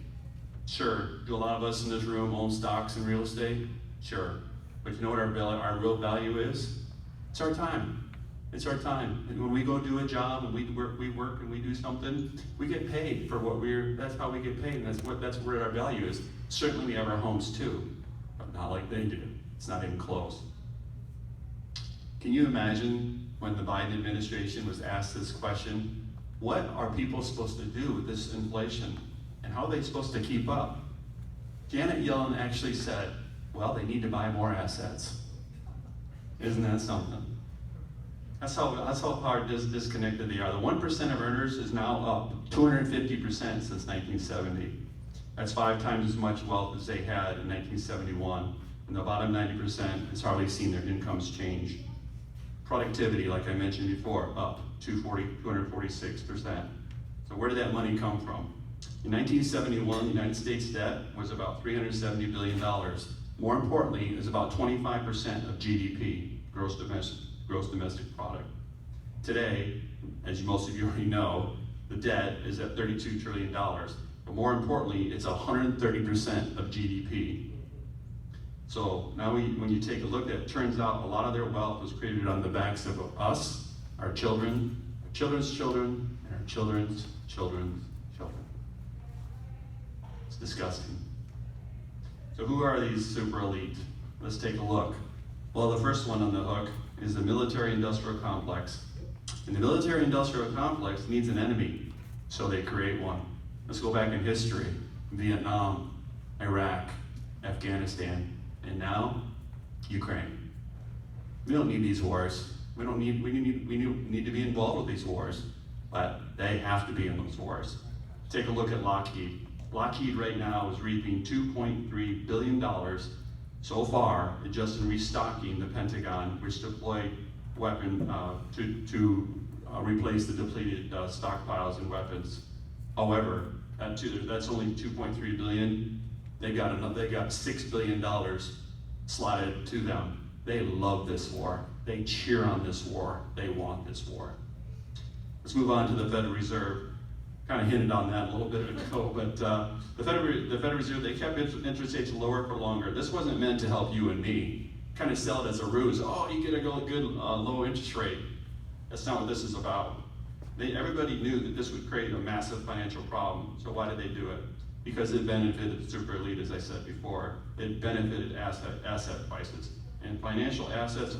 Sure, do a lot of us in this room own stocks and real estate? Sure. But you know what our real value is? It's our time. It's our time. And when we go do a job and we work and we do something, we get paid for what that's how we get paid, and that's where our value is. Certainly we have our homes too, but not like they do. It's not even close. Can you imagine when the Biden administration was asked this question, what are people supposed to do with this inflation? And how are they supposed to keep up? Janet Yellen actually said, well, they need to buy more assets. Isn't that something? That's how hard disconnected they are. The 1% of earners is now up 250% since 1970. That's 5 times as much wealth as they had in 1971. And the bottom 90% has hardly seen their incomes change. Productivity, like I mentioned before, up 246%. So where did that money come from? In 1971, the United States debt was about $370 billion. More importantly, it was about 25% of GDP, gross domestic product. Today, as most of you already know, the debt is at $32 trillion. But more importantly, it's 130% of GDP. So now when you take a look at it, turns out a lot of their wealth was created on the backs of us, our children, our children's children, and our children's children's children. It's disgusting. So who are these super elite? Let's take a look. Well, the first one on the hook is the military-industrial complex. And the military-industrial complex needs an enemy, so they create one. Let's go back in history. Vietnam, Iraq, Afghanistan, and now, Ukraine. We don't need these wars. We need to be involved with these wars, but they have to be in those wars. Take a look at Lockheed. Lockheed right now is reaping $2.3 billion so far just in restocking the Pentagon, which deployed weapon to replace the depleted stockpiles and weapons. However, that's only $2.3 billion. They got $6 billion slotted to them. They love this war. They cheer on this war. They want this war. Let's move on to the Federal Reserve. Kind of hinted on that a little bit ago, but the Federal Reserve, they kept interest rates lower for longer. This wasn't meant to help you and me. Kind of sell it as a ruse. Oh, you get a good low interest rate. That's not what this is about. Everybody knew that this would create a massive financial problem. So why did they do it? Because it benefited the super elite, as I said before. It benefited asset prices. And financial assets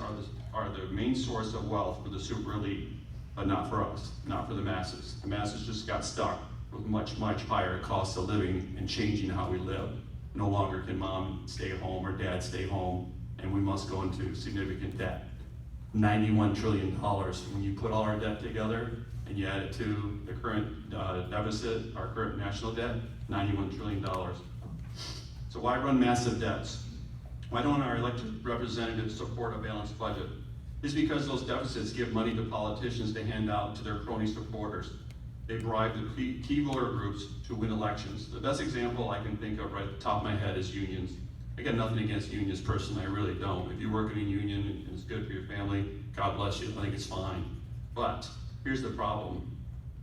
are the main source of wealth for the super elite, but not for us, not for the masses. The masses just got stuck with much, much higher costs of living and changing how we live. No longer can mom stay home or dad stay home, and we must go into significant debt. $91 trillion. When you put all our debt together and you add it to the current deficit, our current national debt, $91 trillion. So why run massive debts? Why don't our elected representatives support a balanced budget? It's because those deficits give money to politicians to hand out to their crony supporters. They bribe the key voter groups to win elections. The best example I can think of right at the top of my head is unions. I got nothing against unions personally, I really don't. If you work in a union and it's good for your family, God bless you, I think it's fine. But here's the problem.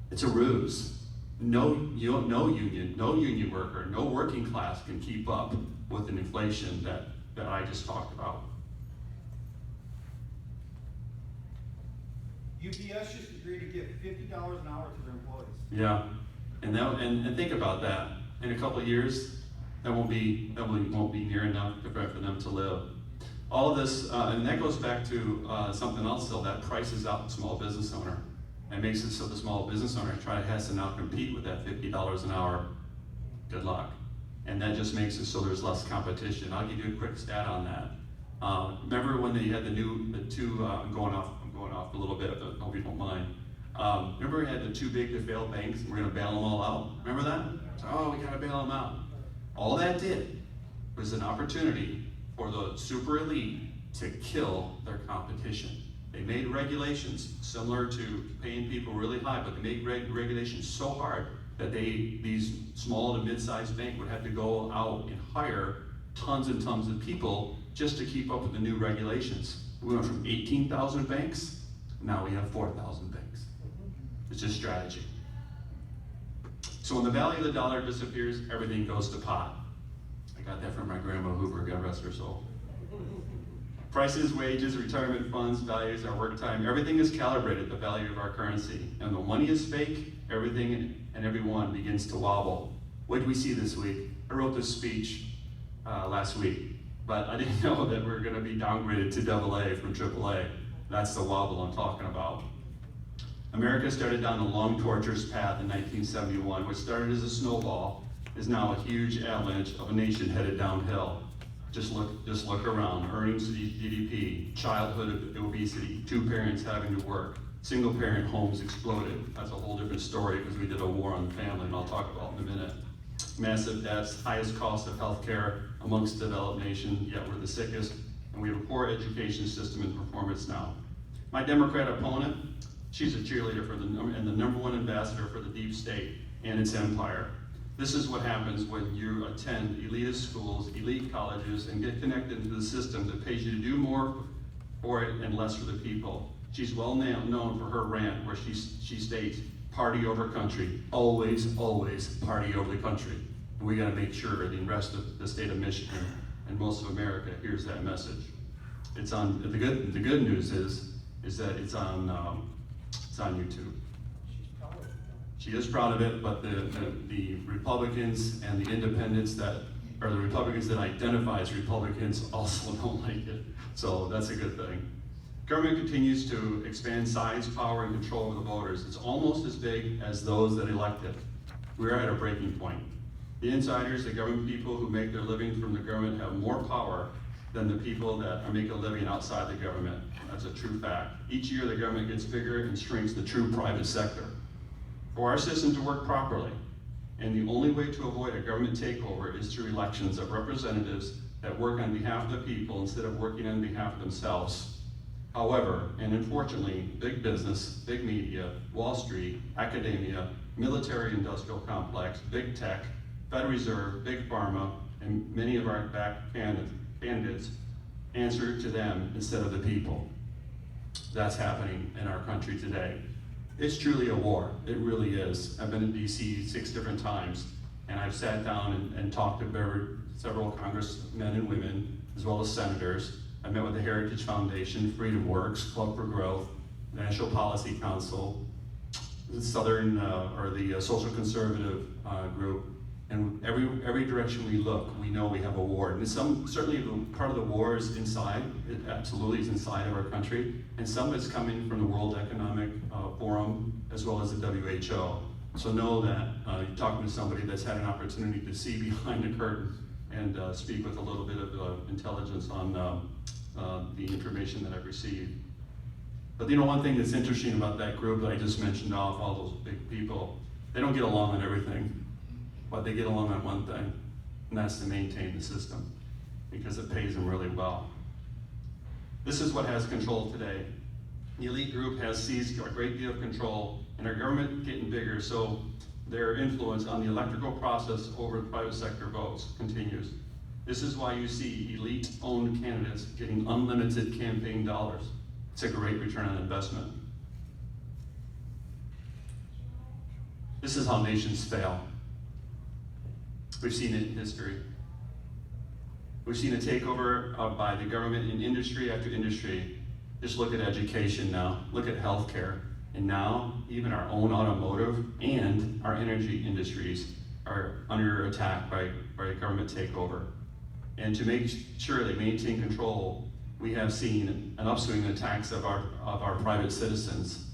It's a ruse. No union worker, no working class can keep up with an inflation that I just talked about. UPS just agreed to give $50 an hour to their employees. Yeah, and think about that. In a couple of years, that won't be near enough for them to live. All of this, and that goes back to something else though, that prices out the small business owner. It makes it so the small business owner has to now compete with that $50 an hour. Good luck. And that just makes it so there's less competition. I'll give you a quick stat on that. Remember when they had I'm going off a little bit, but hope you don't mind. Remember we had the too big to fail banks, and we're gonna bail them all out? Remember that? So, we gotta bail them out. All that did was an opportunity for the super elite to kill their competition. They made regulations similar to paying people really high, but they made regulations so hard that these small to mid-sized banks would have to go out and hire tons and tons of people just to keep up with the new regulations. We went from 18,000 banks, now we have 4,000 banks. It's just strategy. So when the value of the dollar disappears, everything goes to pot. I got that from my grandma Hoover, God rest her soul. Prices, wages, retirement funds, values, our work time, everything is calibrated, the value of our currency. And when money is fake, everything and everyone begins to wobble. What did we see this week? I wrote this speech last week, but I didn't know that we were gonna be downgraded to AA from AAA. That's the wobble I'm talking about. America started down a long, torturous path in 1971. What started as a snowball is now a huge avalanche of a nation headed downhill. Just look around. Earnings to GDP, childhood obesity, two parents having to work, single parent homes exploded. That's a whole different story because we did a war on the family, and I'll talk about in a minute. Massive debts, highest cost of healthcare amongst developed nations, yet we're the sickest, and we have a poor education system and performance now. My Democrat opponent, she's a cheerleader for and the number one ambassador for the deep state and its empire. This is what happens when you attend elitist schools, elite colleges, and get connected into the system that pays you to do more for it and less for the people. She's well known for her rant where she states, party over country, always, always party over the country. And we gotta make sure the rest of the state of Michigan and most of America hears that message. It's on, the good news is that it's on YouTube. She is proud of it, but the Republicans and the independents the Republicans that identify as Republicans also don't like it. So that's a good thing. Government continues to expand size, power, and control over the voters. It's almost as big as those that elected. We're at a breaking point. The insiders, the government people who make their living from the government have more power than the people that make a living outside the government. That's a true fact. Each year the government gets bigger and shrinks the true private sector. For our system to work properly, and the only way to avoid a government takeover is through elections of representatives that work on behalf of the people instead of working on behalf of themselves. However, and unfortunately, big business, big media, Wall Street, academia, military-industrial complex, big tech, Federal Reserve, big pharma, and many of our back candidates answer to them instead of the people. That's happening in our country today. It's truly a war, it really is. I've been in DC 6 different times, and I've sat down and talked to several congressmen and women, as well as senators. I met with the Heritage Foundation, Freedom Works, Club for Growth, National Policy Council, the Southern, the Social Conservative group, and every direction we look, we know we have a war. And certainly part of the war is inside, it absolutely is inside of our country, and some is coming from the World Economic Forum, as well as the WHO. So know that you're talking to somebody that's had an opportunity to see behind the curtain and speak with a little bit of intelligence on the information that I've received. But you know, one thing that's interesting about that group that I just mentioned off, all those big people, they don't get along on everything. But they get along on one thing, and that's to maintain the system, because it pays them really well. This is what has control today. The elite group has seized a great deal of control, and our government getting bigger, so their influence on the electoral process over private sector votes continues. This is why you see elite-owned candidates getting unlimited campaign dollars. It's a great return on investment. This is how nations fail. We've seen it in history. We've seen a takeover by the government in industry after industry. Just look at education now, look at healthcare, and now even our own automotive and our energy industries are under attack by government takeover. And to make sure they maintain control, we have seen an upswing in attacks of our private citizens.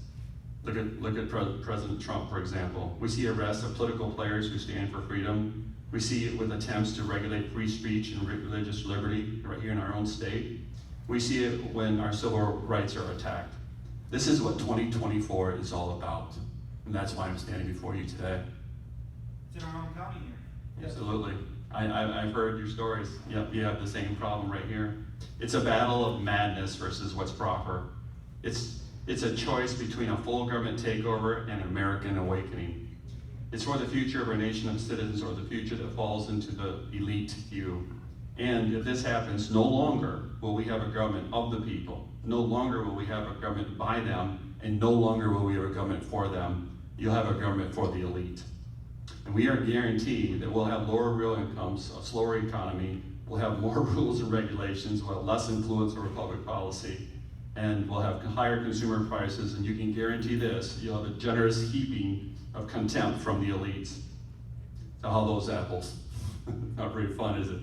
Look at President Trump, for example. We see arrests of political players who stand for freedom. We see it with attempts to regulate free speech and religious liberty right here in our own state. We see it when our civil rights are attacked. This is what 2024 is all about. And that's why I'm standing before you today. It's in our own county here. Absolutely. I've heard your stories. Yep, you have the same problem right here. It's a battle of madness versus what's proper. It's a choice between a full government takeover and an American awakening. It's for the future of our nation of citizens, or the future that falls into the elite view. And if this happens, no longer will we have a government of the people. No longer will we have a government by them, and no longer will we have a government for them. You'll have a government for the elite. And we are guaranteed that we'll have lower real incomes, a slower economy, we'll have more rules and regulations, we'll have less influence over public policy, and we'll have higher consumer prices, and you can guarantee this, you'll have a generous heaping of contempt from the elites. So how those apples? Not very fun, is it?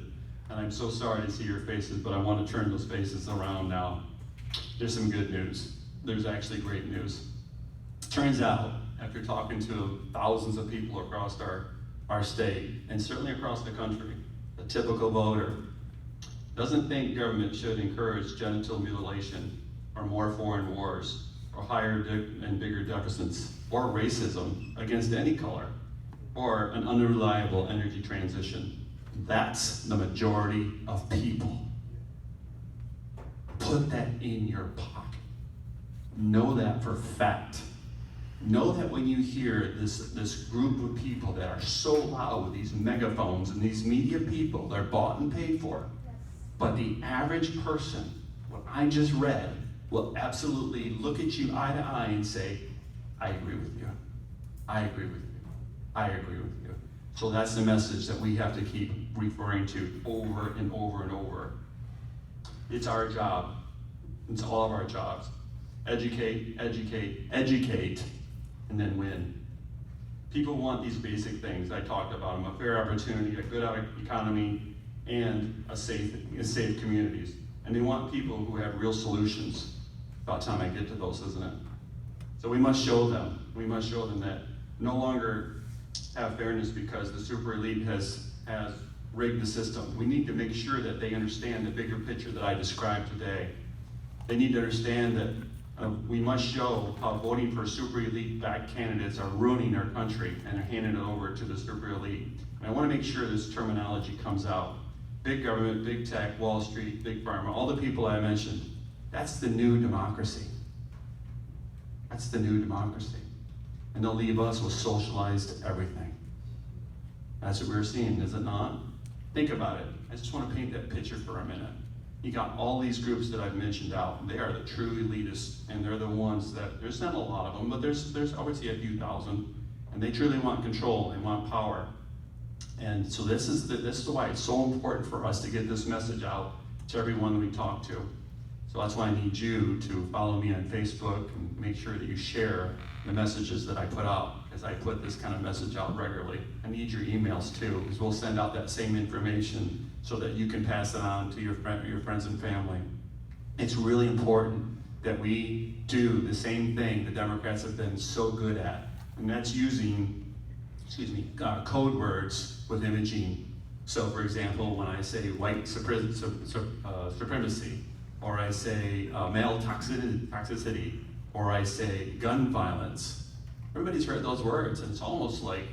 And I'm so sorry to see your faces, but I want to turn those faces around now. There's some good news. There's actually great news. Turns out, after talking to thousands of people across our state, and certainly across the country, the typical voter doesn't think government should encourage genital mutilation, or more foreign wars, or higher and bigger deficits, or racism against any color, or an unreliable energy transition. That's the majority of people. Put that in your pocket. Know that for fact. Know that when you hear this group of people that are so loud with these megaphones and these media people, they're bought and paid for. But the average person, what I just read, will absolutely look at you eye to eye and say, I agree with you. I agree with you. I agree with you. So that's the message that we have to keep referring to over and over and over. It's our job. It's all of our jobs. Educate, educate, educate, and then win. People want these basic things. I talked about them: a fair opportunity, a good economy, and a safe communities. And they want people who have real solutions. About time I get to those, isn't it? So we must show them. We must show them that no longer have fairness because the super elite has rigged the system. We need to make sure that they understand the bigger picture that I described today. They need to understand that we must show how voting for super elite-backed candidates are ruining our country and are handing it over to the super elite. And I want to make sure this terminology comes out. Big government, big tech, Wall Street, big pharma, all the people I mentioned, that's the new democracy. That's the new democracy. And they'll leave us with socialized everything. That's what we're seeing, is it not? Think about it. I just want to paint that picture for a minute. You got all these groups that I've mentioned out. They are the true elitists, and they're the ones that, there's not a lot of them, but there's I would say a few thousand, and they truly want control, they want power. And so this is why it's so important for us to get this message out to everyone we talk to. So that's why I need you to follow me on Facebook and make sure that you share the messages that I put out, as I put this kind of message out regularly. I need your emails too, because we'll send out that same information so that you can pass it on to your friends and family. It's really important that we do the same thing the Democrats have been so good at, and that's using, code words with imaging. So for example, when I say white supremacy, or I say male toxicity, or I say gun violence, everybody's heard those words, and it's almost like,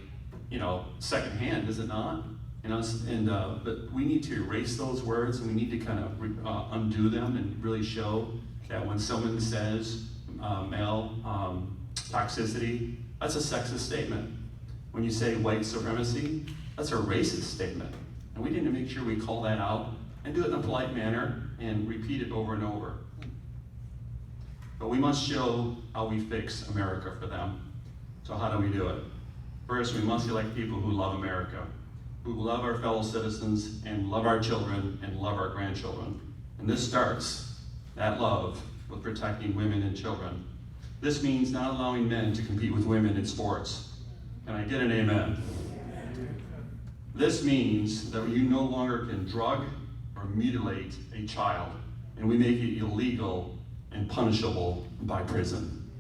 secondhand, is it not? But we need to erase those words, and we need to kind of undo them and really show that when someone says male toxicity, that's a sexist statement. When you say white supremacy, that's a racist statement. And we need to make sure we call that out and do it in a polite manner and repeat it over and over. But we must show how we fix America for them. So how do we do it? First, we must elect people who love America, who love our fellow citizens and love our children and love our grandchildren. And this starts, that love, with protecting women and children. This means not allowing men to compete with women in sports. Can I get an amen? This means that you no longer can drug or mutilate a child, and we make it illegal and punishable by prison.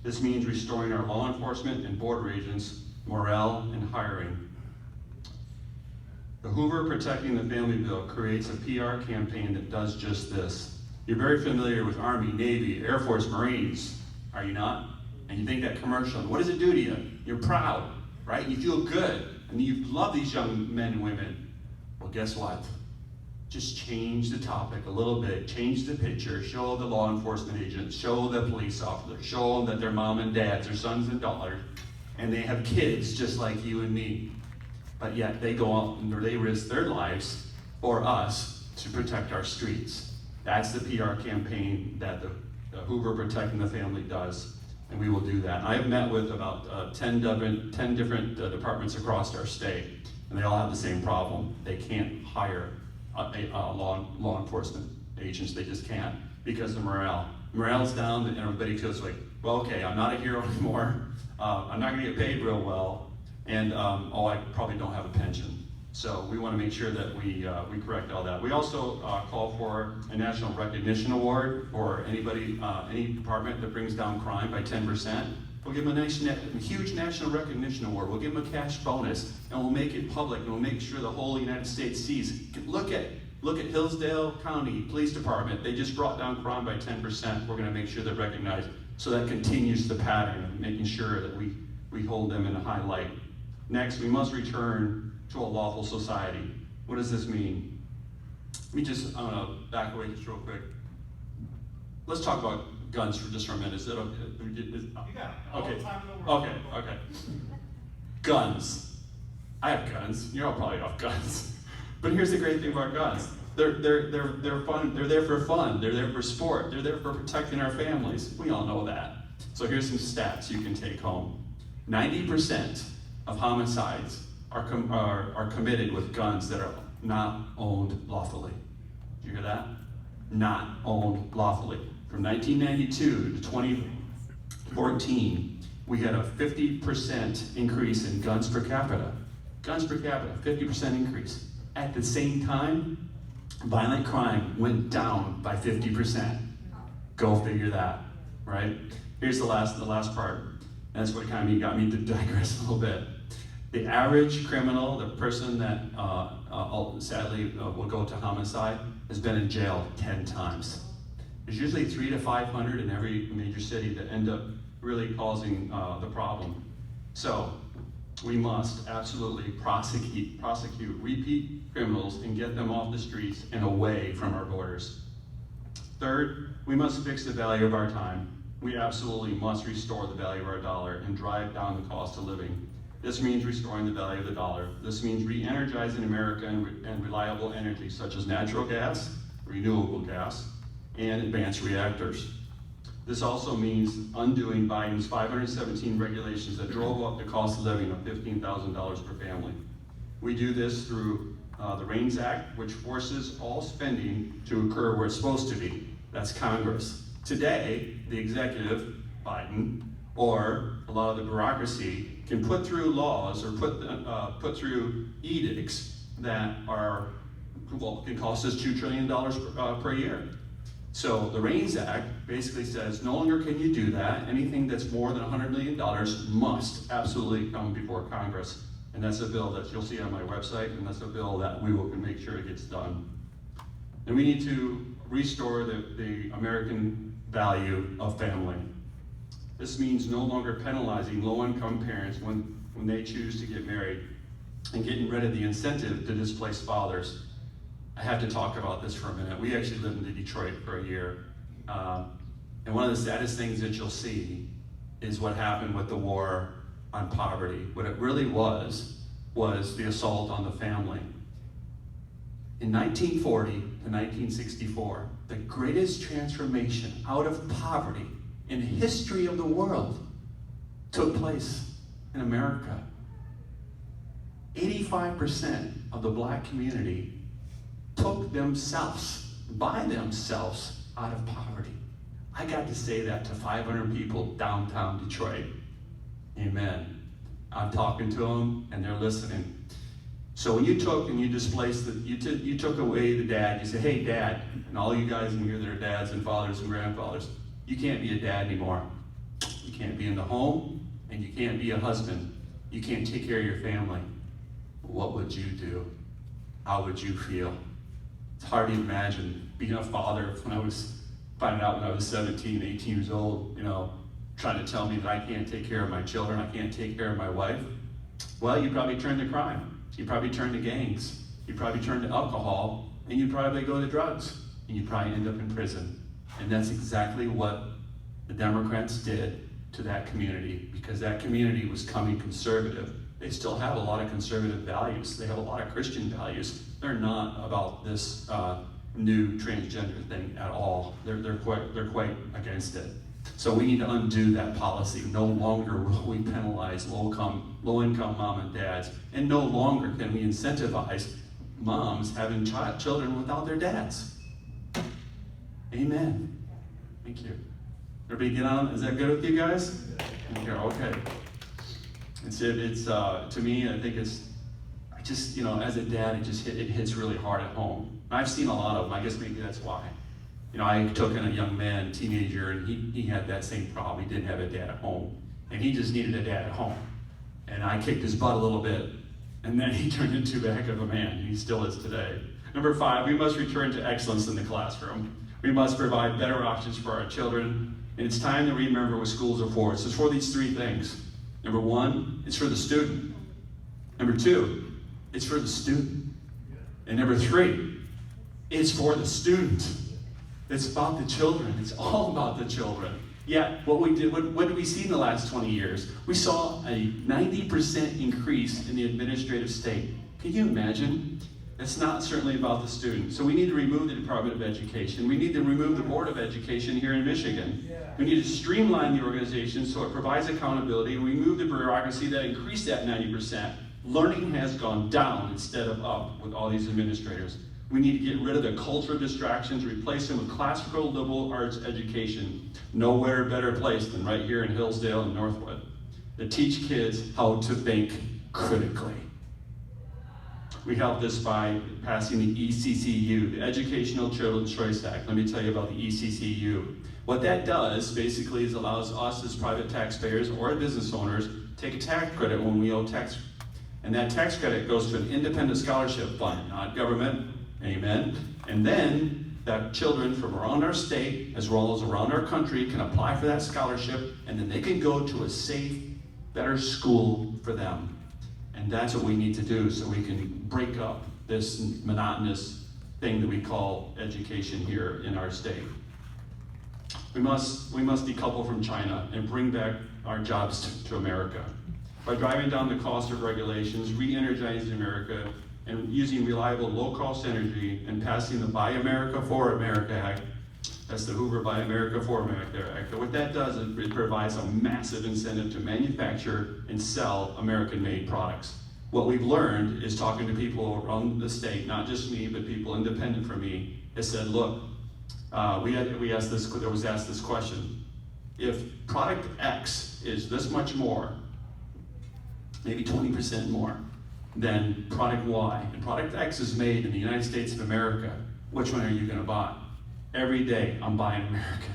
This means restoring our law enforcement and border agents' morale and hiring. The Hoover Protecting the Family Bill creates a PR campaign that does just this. You're very familiar with Army, Navy, Air Force, Marines, are you not? And you think that commercial, what does it do to you? You're proud, right? You feel good, and you love these young men and women. Well, guess what? Just change the topic a little bit, change the picture, show the law enforcement agents, show the police officers, show them that their mom and dads, their sons and daughters, and they have kids just like you and me. But yet they go out and they risk their lives for us to protect our streets. That's the PR campaign that the Hoover Protecting the Family does. and we will do that. I have met with about 10 different departments across our state, and they all have the same problem. They can't hire law enforcement agents. They just can't because of morale. Morale's down, and everybody feels like, well, okay, I'm not a hero anymore. I'm not going to get paid real well, and I probably don't have a pension. So we want to make sure that we correct all that. We also call for a national recognition award for anybody, any department that brings down crime by 10%. We'll give them a huge national recognition award. We'll give them a cash bonus, and we'll make it public, and we'll make sure the whole United States sees. Look at Hillsdale County Police Department. They just brought down crime by 10%. We're going to make sure they're recognized. So that continues the pattern of making sure that we hold them in a high light. Next, we must return to a lawful society. What does this mean? I'm gonna back away just real quick. Let's talk about guns for just for a minute. Is that okay? Okay. Guns. I have guns. You're all probably off guns. But here's the great thing about guns. They're fun. They're there for fun. They're there for sport. They're there for protecting our families. We all know that. So here's some stats you can take home. 90% of homicides are committed with guns that are not owned lawfully. Did you hear that? Not owned lawfully. From 1992 to 2014, we had a 50% increase in guns per capita. Guns per capita, 50% increase. At the same time, violent crime went down by 50%. Go figure that, right? Here's the last part. And that's what kind of got me to digress a little bit. The average criminal, the person that sadly will go to homicide, has been in jail 10 times. There's usually 300 to 500 in every major city that end up really causing the problem. So we must absolutely prosecute repeat criminals and get them off the streets and away from our borders. Third, we must fix the value of our time. We absolutely must restore the value of our dollar and drive down the cost of living. This means restoring the value of the dollar. This means re-energizing America and reliable energy such as natural gas, renewable gas, and advanced reactors. This also means undoing Biden's 517 regulations that drove up the cost of living of $15,000 per family. We do this through the REINS Act, which forces all spending to occur where it's supposed to be. That's Congress. Today, the executive, Biden, or a lot of the bureaucracy can put through laws or put through edicts that can cost us $2 trillion per year. So the REINS Act basically says no longer can you do that. Anything that's more than $100 million must absolutely come before Congress. And that's a bill that you'll see on my website, and that's a bill that we will make sure it gets done. And we need to restore the American value of family. This means no longer penalizing low-income parents when they choose to get married and getting rid of the incentive to displace fathers. I have to talk about this for a minute. We actually lived in Detroit for a year. And one of the saddest things that you'll see is what happened with the war on poverty. What it really was the assault on the family. In 1940 to 1964, the greatest transformation out of poverty in the history of the world took place in America. 85% of the black community took themselves, by themselves, out of poverty. I got to say that to 500 people downtown Detroit. Amen. I'm talking to them and they're listening. So when you took and you displaced, you took away the dad, you say, hey dad, and all you guys in here that are dads and fathers and grandfathers, you can't be a dad anymore. You can't be in the home and you can't be a husband. You can't take care of your family. What would you do? How would you feel? It's hard to imagine being a father finding out when I was 17, 18 years old, trying to tell me that I can't take care of my children, I can't take care of my wife. Well, you probably turn to crime. You probably turn to gangs. You probably turn to alcohol, and you probably go to drugs, and you probably end up in prison. And that's exactly what the Democrats did to that community, because that community was coming conservative. They still have a lot of conservative values. They have a lot of Christian values. They're not about this new transgender thing at all. They're quite against it. So we need to undo that policy. No longer will we penalize low-income mom and dads, and no longer can we incentivize moms having children without their dads. Amen. Thank you. Everybody get on? Is that good with you guys? Okay. It's to me, I think I just, as a dad, it hits really hard at home. I've seen a lot of them. I guess maybe that's why. I took in a young man, teenager, and he had that same problem. He didn't have a dad at home, and he just needed a dad at home. And I kicked his butt a little bit, and then he turned into a heck of a man. He still is today. Number 5, we must return to excellence in the classroom. We must provide better options for our children, and it's time to remember what schools are for. It's for these 3 things. Number 1, it's for the student. Number 2, it's for the student. And number 3, it's for the student. It's about the children. It's all about the children. Yeah, what did we see in the last 20 years? We saw a 90% increase in the administrative state. Can you imagine? It's not certainly about the student. So we need to remove the Department of Education. We need to remove the Board of Education here in Michigan. We need to streamline the organization so it provides accountability. We remove the bureaucracy that increased that 90%. Learning has gone down instead of up with all these administrators. We need to get rid of the cultural distractions, replace them with classical liberal arts education. Nowhere better place than right here in Hillsdale and Northwood. To teach kids how to think critically. We help this by passing the ECCU, the Educational Children's Choice Act. Let me tell you about the ECCU. What that does basically is allows us as private taxpayers or business owners to take a tax credit when we owe tax. And that tax credit goes to an independent scholarship fund, not government. Amen. And then that children from around our state, as well as around our country, can apply for that scholarship, and then they can go to a safe, better school for them. And that's what we need to do so we can break up this monotonous thing that we call education here in our state. We must decouple from China and bring back our jobs to America. By driving down the cost of regulations, re-energizing America, and using reliable low-cost energy and passing the Buy America for America Act. That's the Hoover Buy America for America Act. What that does is it provides a massive incentive to manufacture and sell American-made products. What we've learned is talking to people around the state, not just me, but people independent from me, has said, look, there was asked this question. If product X is this much more, maybe 20% more, than product Y, and product X is made in the United States of America, which one are you going to buy? Every day, I'm buying American.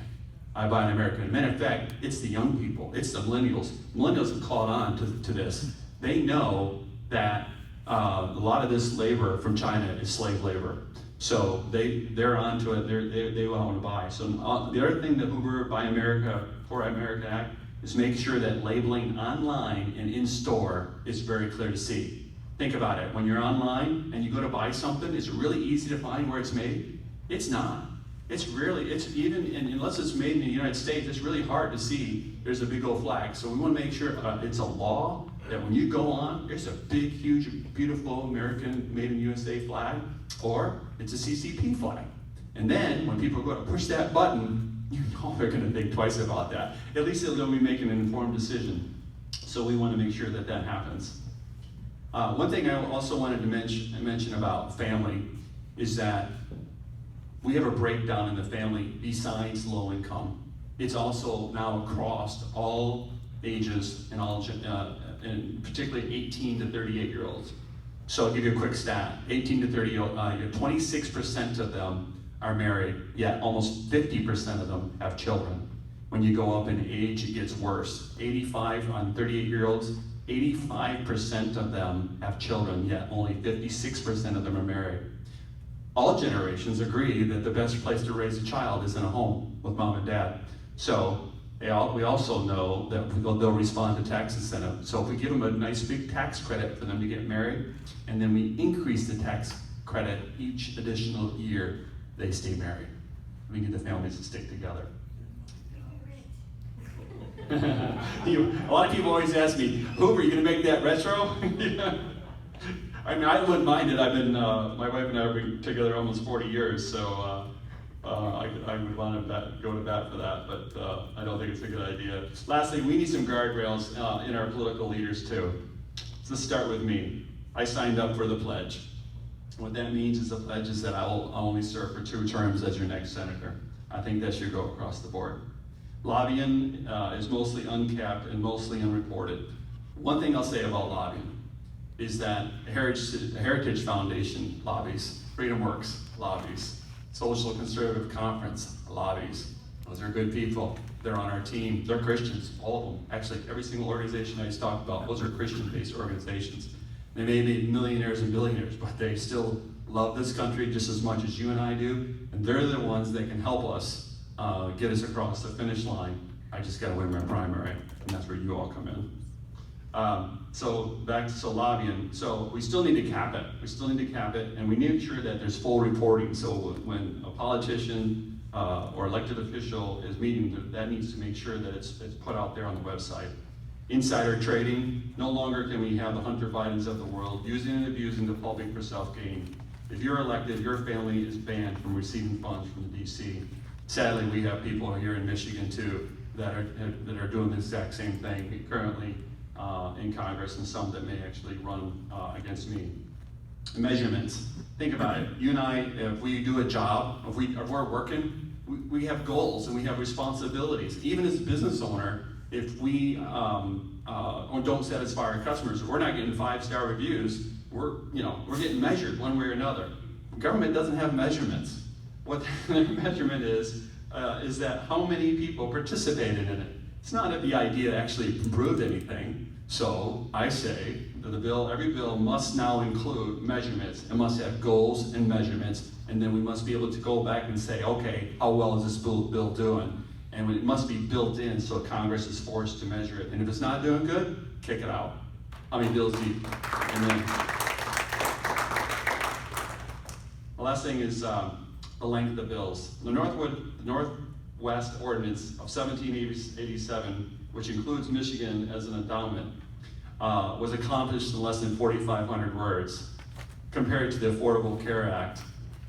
I buy an American. Matter of fact, it's the young people, it's the millennials. Millennials have caught on to this. They know that a lot of this labor from China is slave labor. So they're onto it, they want to buy. So the other thing the Hoover Buy America for America Act is make sure that labeling online and in store is very clear to see. Think about it. When you're online and you go to buy something, is it really easy to find where it's made? It's not. Unless it's made in the United States, it's really hard to see there's a big old flag. So we want to make sure it's a law that when you go on, there's a big, huge, beautiful American made in USA flag, or it's a CCP flag. And then when people go to push that button, you know they're going to think twice about that. At least they'll be making an informed decision. So we want to make sure that that happens. One thing I also wanted to mention about family is that we have a breakdown in the family besides low income. It's also now across all ages and and particularly 18 to 38-year-olds. So I'll give you a quick stat. 18 to 30-year-old, 26% of them are married, yet almost 50% of them have children. When you go up in age, it gets worse. 85 on 38-year-olds, 85% of them have children, yet only 56% of them are married. All generations agree that the best place to raise a child is in a home with mom and dad. So we also know that they'll respond to tax incentive. So if we give them a nice big tax credit for them to get married, and then we increase the tax credit each additional year, they stay married. We need the families to stick together. A lot of people always ask me, Hoover, are you going to make that retro? I mean, I wouldn't mind it. I've been, my wife and I have been together almost 40 years, so I would want to go to bat for that, but I don't think it's a good idea. Lastly, we need some guardrails in our political leaders too. So let's start with me. I signed up for the pledge. What that means is the pledge is that I'll only serve for 2 terms as your next senator. I think that should go across the board. Lobbying is mostly uncapped and mostly unreported. One thing I'll say about lobbying is that Heritage Foundation lobbies, Freedom Works lobbies, Social Conservative Conference lobbies. Those are good people. They're on our team. They're Christians, all of them. Actually, every single organization I just talked about, those are Christian-based organizations. They may be millionaires and billionaires, but they still love this country just as much as you and I do, and they're the ones that can help us get us across the finish line. I just gotta win my primary, and that's where you all come in. So lobbying. So we still need to cap it. We still need to cap it, and we need to make sure that there's full reporting. So when a politician or elected official is meeting, that needs to make sure that it's put out there on the website. Insider trading. No longer can we have the Hunter Bidens of the world using and abusing the public for self-gain. If you're elected, your family is banned from receiving funds from the DC. Sadly, we have people here in Michigan too that are doing the exact same thing currently in Congress, and some that may actually run against me. Measurements. Think about it. You and I, if we do a job, if we're working, we have goals and we have responsibilities. Even as a business owner, if we don't satisfy our customers, if we're not getting 5-star reviews, we're getting measured one way or another. Government doesn't have measurements. What their measurement is that how many people participated in it. It's not that the idea actually improved anything. So I say that every bill must now include measurements. It must have goals and measurements, and then we must be able to go back and say, okay, how well is this bill doing? And it must be built in so Congress is forced to measure it. And if it's not doing good, kick it out. How many bills deep? And then the last thing is the length of the bills. The Northwest Ordinance of 1787, which includes Michigan as an endowment, was accomplished in less than 4,500 words, compared to the Affordable Care Act,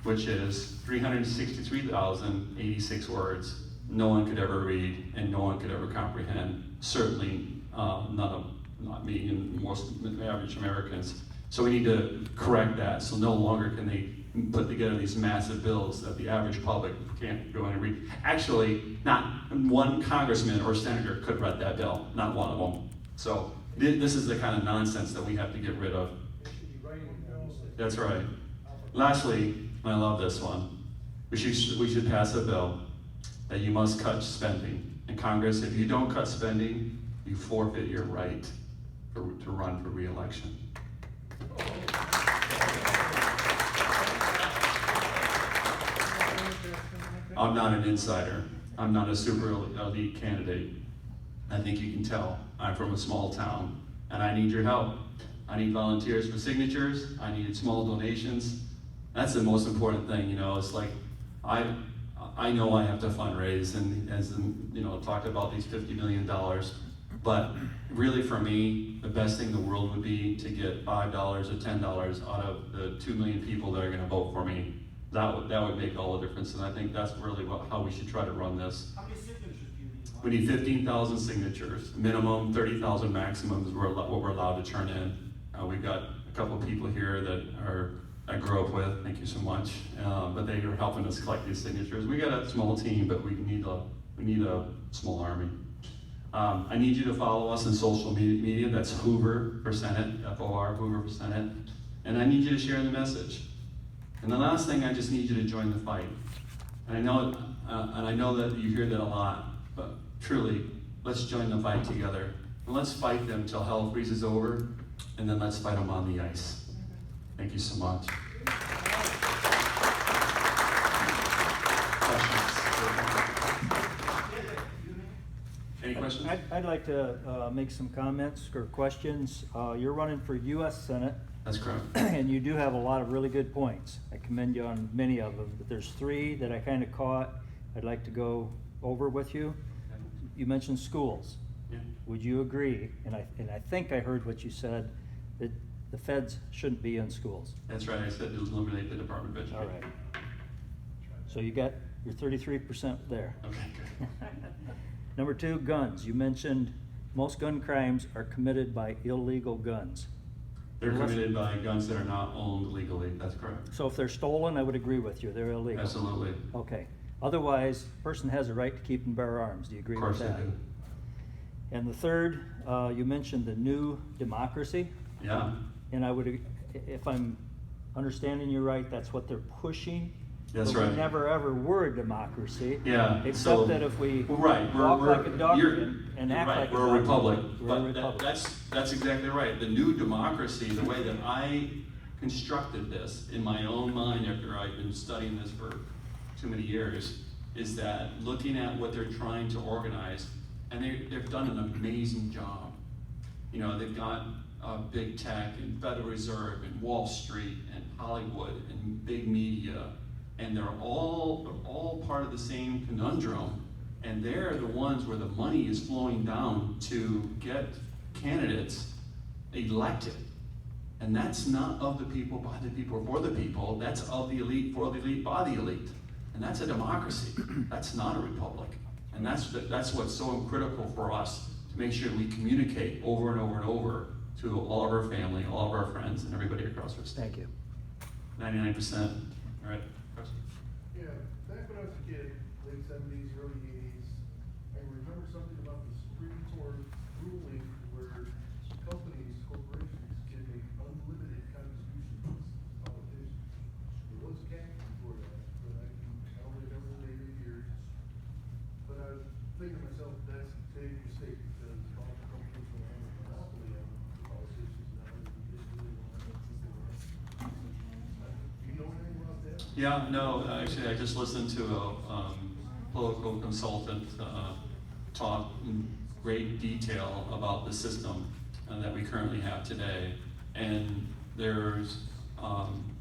which is 363,086 words. No one could ever read, and no one could ever comprehend. Certainly not me and most average Americans. So we need to correct that. So no longer can they put together these massive bills that the average public can't go in and read. Actually, not one congressman or senator could read that bill. Not one of them. So this is the kind of nonsense that we have to get rid of. That's right. Lastly, and I love this one, we should pass a bill that you must cut spending. In Congress, if you don't cut spending, you forfeit your right to run for re-election. I'm not an insider. I'm not a super elite candidate. I think you can tell I'm from a small town, and I need your help. I need volunteers for signatures. I need small donations. That's the most important thing, it's like, I know I have to fundraise, and as talked about these $50 million, but really for me, the best thing in the world would be to get $5 or $10 out of the 2 million people that are gonna vote for me. That would make all the difference, and I think that's really how we should try to run this. How many signatures do you need? We need 15,000 signatures, minimum 30,000 maximum is what we're allowed to turn in. We've got a couple of people here that I grew up with, thank you so much, but they are helping us collect these signatures. We got a small team, but we need a small army. I need you to follow us on social media. That's Hoover for Senate, F-O-R, Hoover for Senate. And I need you to share the message. And the last thing, I just need you to join the fight. And I know that you hear that a lot, but truly, let's join the fight together. And let's fight them till hell freezes over, and then let's fight them on the ice. Thank you so much. Any questions? I'd like to make some comments or questions. You're running for U.S. Senate. That's correct. And you do have a lot of really good points. I commend you on many of them, but there's 3 that I kind of caught I'd like to go over with you. You mentioned schools. Yeah. Would you agree, and I think I heard what you said, that the feds shouldn't be in schools? That's right, I said to eliminate the Department of Education. All right. So you got You're 33% there. Okay, good. Number 2, guns. You mentioned most gun crimes are committed by illegal guns. They're committed by guns that are not owned legally, that's correct. So if they're stolen, I would agree with you, they're illegal. Absolutely. Okay. Otherwise, person has a right to keep and bear arms. Do you agree Of with course that? they do. And the third, you mentioned the new democracy. Yeah, And I would, if I'm understanding you right, that's what they're pushing. that's But right. we never ever were a democracy. Yeah, so- Except that if we Well, right, walk like a duck and act right, like a duck. we're a republic. We're a But republic. that's exactly right. The new democracy, the way that I constructed this in my own mind after I've been studying this for too many years, is that looking at what they're trying to organize, and they've done an amazing job. You know, they've got big tech and Federal Reserve and Wall Street and Hollywood and big media, and they're all part of the same conundrum, and they're the ones where the money is flowing down to get candidates elected. And that's not of the people, by the people, or for the people. That's of the elite, for the elite, by the elite. And that's a democracy. That's not a republic. And that's what's so critical for us, to make sure we communicate over and over and over to all of our family, all of our friends, and everybody across our state. Thank you. 99%. All right. Question? Yeah, back when I was a kid, late seventies, early eighties, I remember something about the Supreme Court ruling where companies, corporations can make unlimited contributions to politicians. There was a cap before that, but I don't remember the later years. But I was thinking to myself, that's a big mistake, because all the companies will have a monopoly on the politicians now, and they really want to. You know anything about that? Yeah, no, actually, I just listened to a political consultant talk in great detail about the system that we currently have today. And there's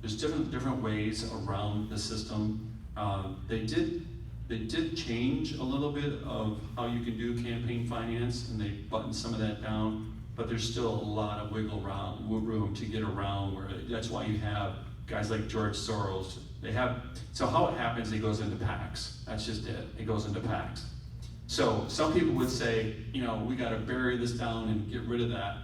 different ways around the system. They did change a little bit of how you can do campaign finance, and they buttoned some of that down, but there's still a lot of wiggle room to get around where, that's why you have guys like George Soros. So how it happens, it goes into PACs. That's just it. It goes into PACs. So some people would say, you know, we gotta bury this down and get rid of that.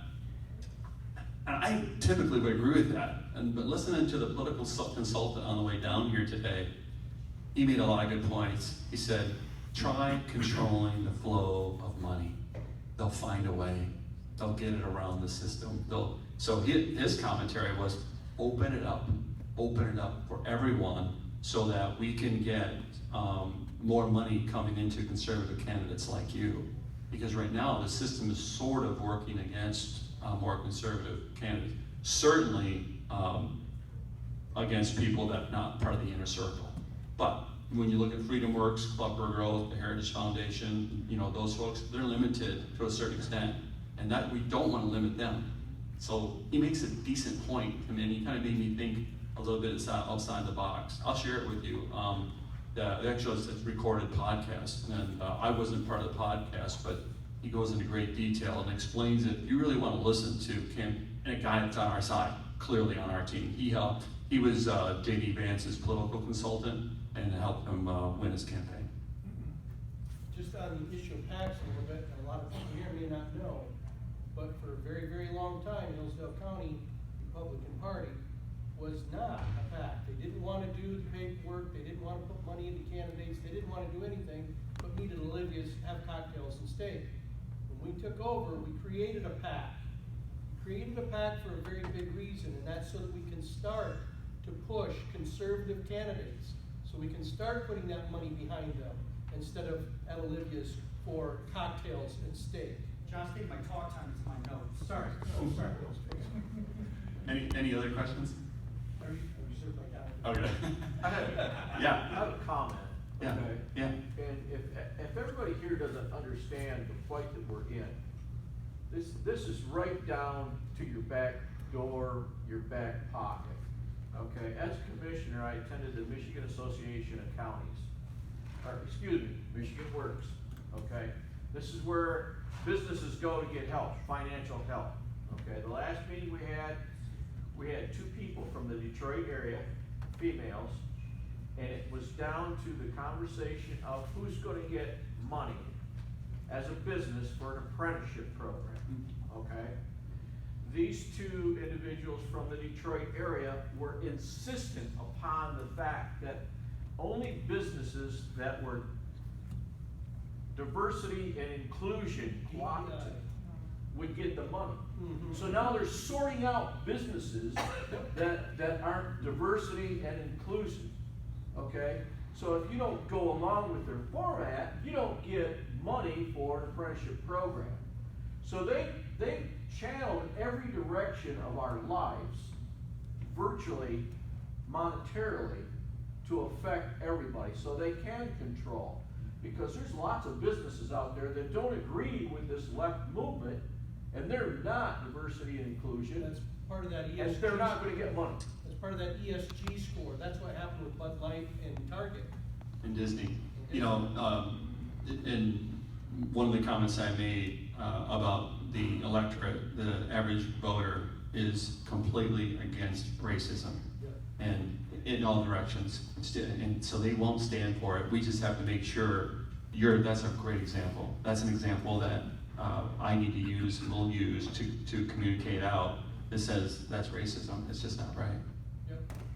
And I typically would agree with that. But listening to the political consultant on the way down here today, he made a lot of good points. He said, try controlling the flow of money. They'll find a way. They'll get it around the system. So his commentary was, open it up for everyone so that we can get more money coming into conservative candidates like you. Because right now the system is sort of working against more conservative candidates. Certainly against people that are not part of the inner circle. But when you look at Freedom Works, Club for Growth, the Heritage Foundation, you know, those folks, they're limited to a certain extent. And that we don't want to limit them. So he makes a decent point. I mean, he kind of made me think a little bit outside the box. I'll share it with you. Actually, it's a recorded podcast, and I wasn't part of the podcast, but he goes into great detail and explains it. If you really want to listen to Kim, and a guy that's on our side, clearly on our team. He was J.D. Vance's political consultant and helped him win his campaign. Just on the issue of PACs a little bit, and a lot of people here may not know, but for a very, very long time, Hillsdale County Republican Party was not a PAC. They didn't want to do the paperwork, they didn't want to put money into candidates, they didn't want to do anything but meet at Olivia's, have cocktails and steak. When we took over, we created a PAC. We created a PAC for a very big reason, and that's so that we can start to push conservative candidates, so we can start putting that money behind them instead of at Olivia's for cocktails and steak. John's taking my talk time to my notes. Sorry. Oh, sorry. Any other questions? Are you reserved my time? Okay. I have Yeah. a comment. Yeah. Okay? Yeah. And if everybody here doesn't understand the fight that we're in, this is right down to your back door, your back pocket. Okay, as commissioner, I attended the Michigan Association of Counties, Michigan Works, okay? This is where businesses go to get help, financial help, okay? The last meeting we had 2 people from the Detroit area, females, and it was down to the conversation of who's gonna get money as a business for an apprenticeship program, okay? These two individuals from the Detroit area were insistent upon the fact that only businesses that were diversity and inclusion cooperative would get the money. So now they're sorting out businesses that aren't diversity and inclusive, okay? So if you don't go along with their format, you don't get money for an apprenticeship program. So they channeled every direction of our lives, virtually, monetarily, to affect everybody, so they can control. Because there's lots of businesses out there that don't agree with this left movement, and they're not diversity and inclusion. That's part of that And ESG. they're not gonna get money. That's part of that ESG score. That's what happened with Bud Light and Target. And Disney. You know, in one of the comments I made about the electorate, the average voter is completely against racism. And in all directions, and so they won't stand for it. We just have to make sure that's a great example. That's an example that I need to use and will use to communicate out that says that's racism. It's just not right.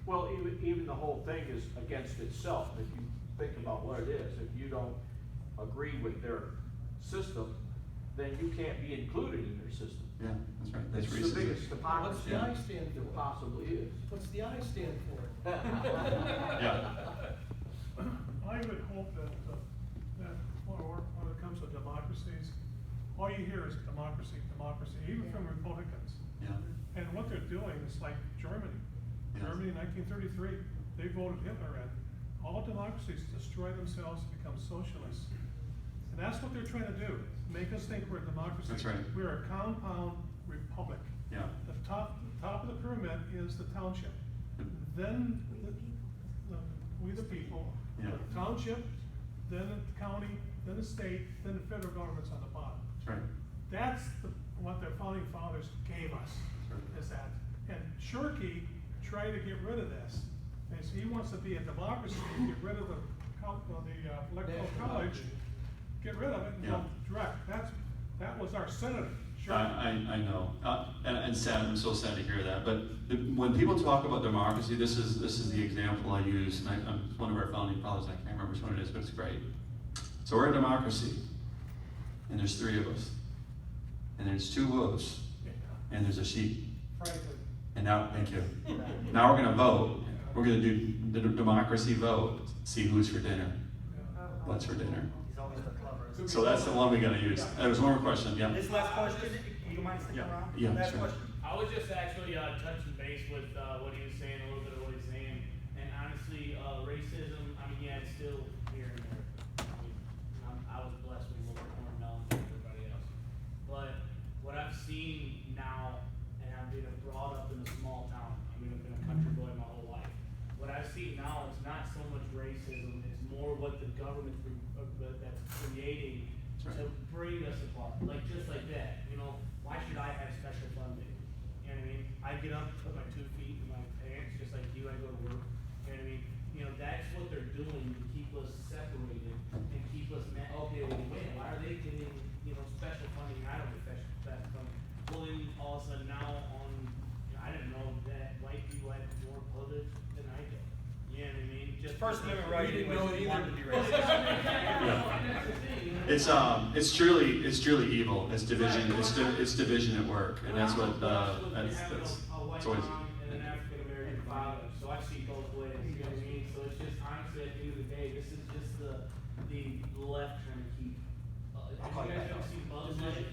Well, even the whole thing is against itself. If you think about what it is, if you don't agree with their system, then you can't be included in their system. Yeah, that's right. That's It's racism. the biggest What's hypocrisy the I stand there for? possibly is. What's the I stand for? Yeah. I would hope that when it comes to democracies, all you hear is democracy, democracy, even from Republicans. Yeah. And what they're doing is like Germany. Yes. Germany in 1933, they voted Hitler in. All democracies destroy themselves and become socialists. And that's what they're trying to do, make us think we're a democracy. That's right. We're a compound republic. Yeah. The top of the pyramid is the township. Then we the people, Yeah. the township, then the county, then the state, then the federal government's on the bottom. That's right. That's what the founding fathers gave us, is that. And Shirky tried to get rid of this. And so he wants to be a democracy, get rid of the electoral college, get rid of it and go direct. That was our senator, Shirky. I know, and sad. I'm so sad to hear that. But when people talk about democracy, this is the example I use. And I'm one of our founding fathers. I can't remember which one it is, but it's great. So we're a democracy, and there's 3 of us, and there's 2 wolves, and there's a sheep. Frankly. And now, thank you. Now we're gonna vote. We're gonna do the democracy vote. See who's for dinner. What's for dinner? He's always the cleverest. So that's the one we gotta use. There was one more question. Yeah. This last question, you don't mind sticking around? Yeah, Last sure. question. I was just actually touching base with what he was saying, a little bit of what he's saying, and honestly, racism, I mean, yeah, it's still here and there. I mean, I was blessed with a little more knowledge than everybody else. But what I've seen now, and I've been brought up in a small town, I mean, I've been a country boy my whole life. What I've seen now is not so much racism, it's more what the government that's creating to bring us apart, like just like that. You know, why should I have special funding? You know what I mean? I get up, put my 2 feet in my pants, just like you. I go to work. You know what I mean? You know, that's what they're doing to keep us separated and keep us okay. Well, wait, why are they getting special funding? I don't get special funding. Well, then all of a sudden now I didn't know that white people had more privilege than I did. You know what I mean? Just First Amendment right, We didn't know it either. to be racist. It's truly evil. It's division. It's division at work, and that's what that's always. And an African American father, so I see both ways. You know what I mean? So it's just honestly, at the end of the day, this is just the left trying to keep. call You you guys back ever up. see Bugs Life?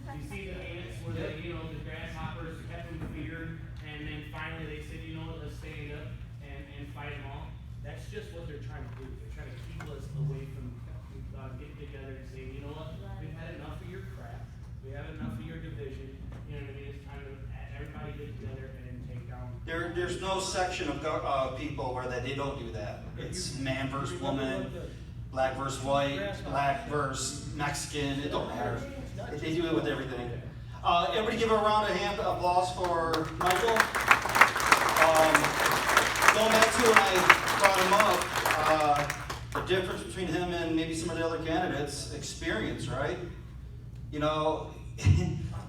You see the ants where the grasshoppers kept them feared, and then finally they said, you know what, let's stand up and fight them all. That's just what they're trying to do. They're trying to keep us away from getting together and saying, you know what, we've had enough of your crap. We have enough of your division. You know what I mean? It's time to everybody get together and take down. There's no section of people where they don't do that. It's man versus woman, black versus white, black versus Mexican. It don't matter. They do it with everything. Everybody give a round of applause for Michael. Going back to when I brought him up, candidates experience, right? You know,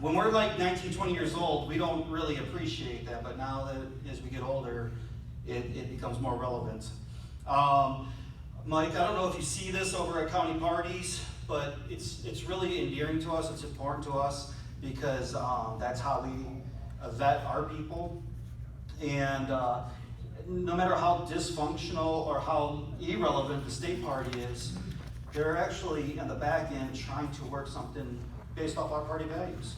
when we're like 19, 20 years old, we don't really appreciate that, but now that as we get older, it becomes more relevant. Mike, I don't know if you see this over at county parties, but it's really endearing to us, it's important to us, because that's how we vet our people. And no matter how dysfunctional or how irrelevant the state party is, they're actually in the back end trying to work something based off our party values,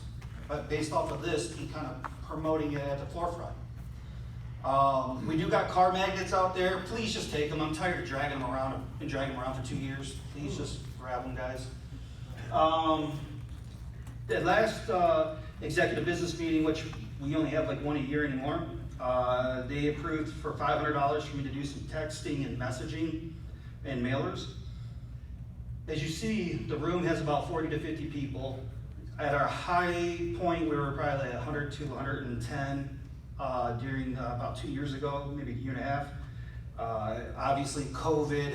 but based off of this and kind of promoting it at the forefront. We do got car magnets out there. Please just take them. I'm tired of dragging them around. I've been dragging them around for 2 years. Please just grab them, guys. The last executive business meeting, which we only have like one a year anymore, they approved for $500 for me to do some texting and messaging and mailers. As you see, the room has about 40 to 50 people. At our high point, we were probably like 100 to 110 during about 2 years ago, maybe a year and a half. Obviously, COVID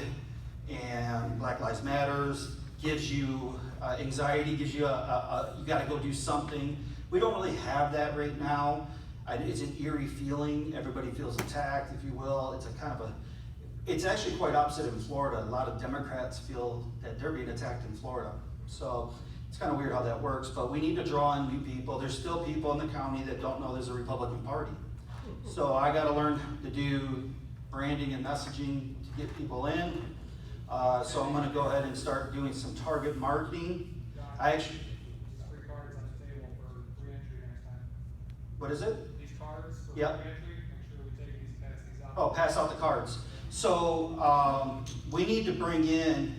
and Black Lives Matters gives you anxiety, gives you you got to go do something. We don't really have that right now. It's an eerie feeling. Everybody feels attacked, if you will. It's a kind of it's actually quite opposite in Florida. A lot of Democrats feel that they're being attacked in Florida. So it's kind of weird how that works, but we need to draw in new people. There's still people in the county that don't know there's a Republican Party. So I got to learn to do branding and messaging to get people in. So I'm going to go ahead and start doing some target marketing. I actually. 3 cards on the table for re-entry next time. What is it? These cards for Yep. re-entry, make sure we take these, pass these out. Oh, pass out the cards. So we need to bring in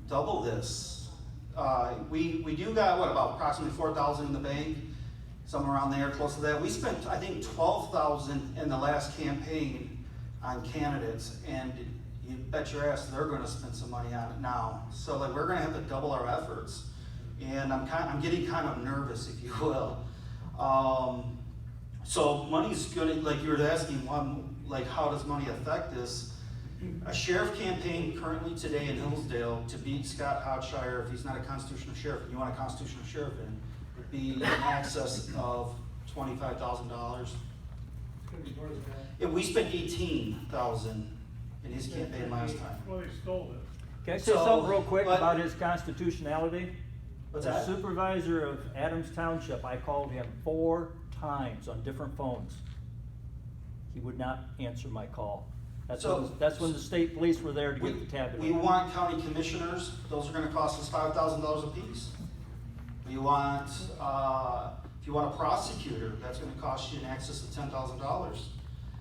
double this. We do got, what, about approximately 4,000 in the bank, somewhere around there, close to that. We spent, I think, 12,000 in the last campaign on candidates, and you bet your ass they're going to spend some money on it now. So like we're going to have to double our efforts, and I'm getting kind of nervous, if you will. So money's going to, like you were asking, like how does money affect this? A sheriff campaign currently today in Hillsdale to beat Scott Hodshire, if he's not a constitutional sheriff, and you want a constitutional sheriff in, would be in excess of $25,000. It's gonna be more than that. We spent $18,000 in his campaign last time. Well, they stole it. Can I say So, something real quick but- about his constitutionality? What's The that? supervisor of Adams Township, I called him 4 times on different phones. He would not answer my call. That's when the state police were there to get the tabulator. We want county commissioners, those are gonna cost us $5,000 apiece. We want, if you want a prosecutor, that's gonna cost you in excess of $10,000.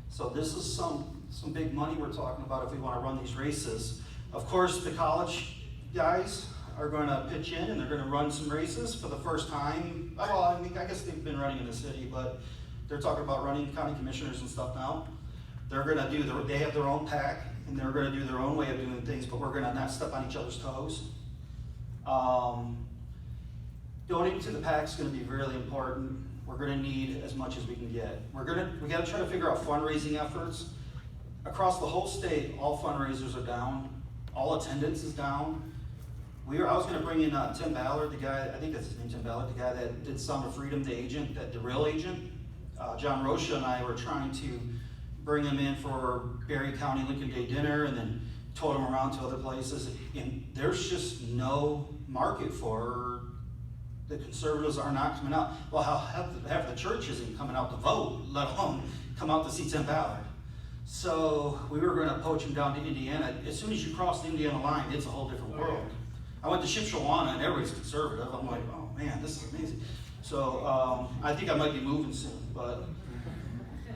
So this is some big money we're talking about if we wanna run these races. Of course, the college guys are gonna pitch in and they're gonna run some races for the first time. Well, I mean, I guess they've been running in the city, but they're talking about running county commissioners and stuff now. They're gonna they have their own pack, and they're gonna do their own way of doing things, but we're gonna not step on each other's toes. Donating to the PAC is gonna be really important. We're gonna need as much as we can get. We gotta try to figure out fundraising efforts. Across the whole state, all fundraisers are down, all attendance is down. I was gonna bring in Tim Ballard, the guy, I think that's his name, Tim Ballard, the guy that did Sound of Freedom, the agent, the real agent. John Rocha and I were trying to bring him in for Berry County Lincoln Day dinner, and then told him around to other places. And there's just no market for, the conservatives are not coming out. Well, half the church isn't coming out to vote, let alone come out to see Tim Ballard. So we were gonna poach him down to Indiana. As soon as you cross the Indiana line, it's a whole different world. I went to Shipshawana and everybody's conservative. I'm like, oh man, this is amazing. So I think I might be moving soon, but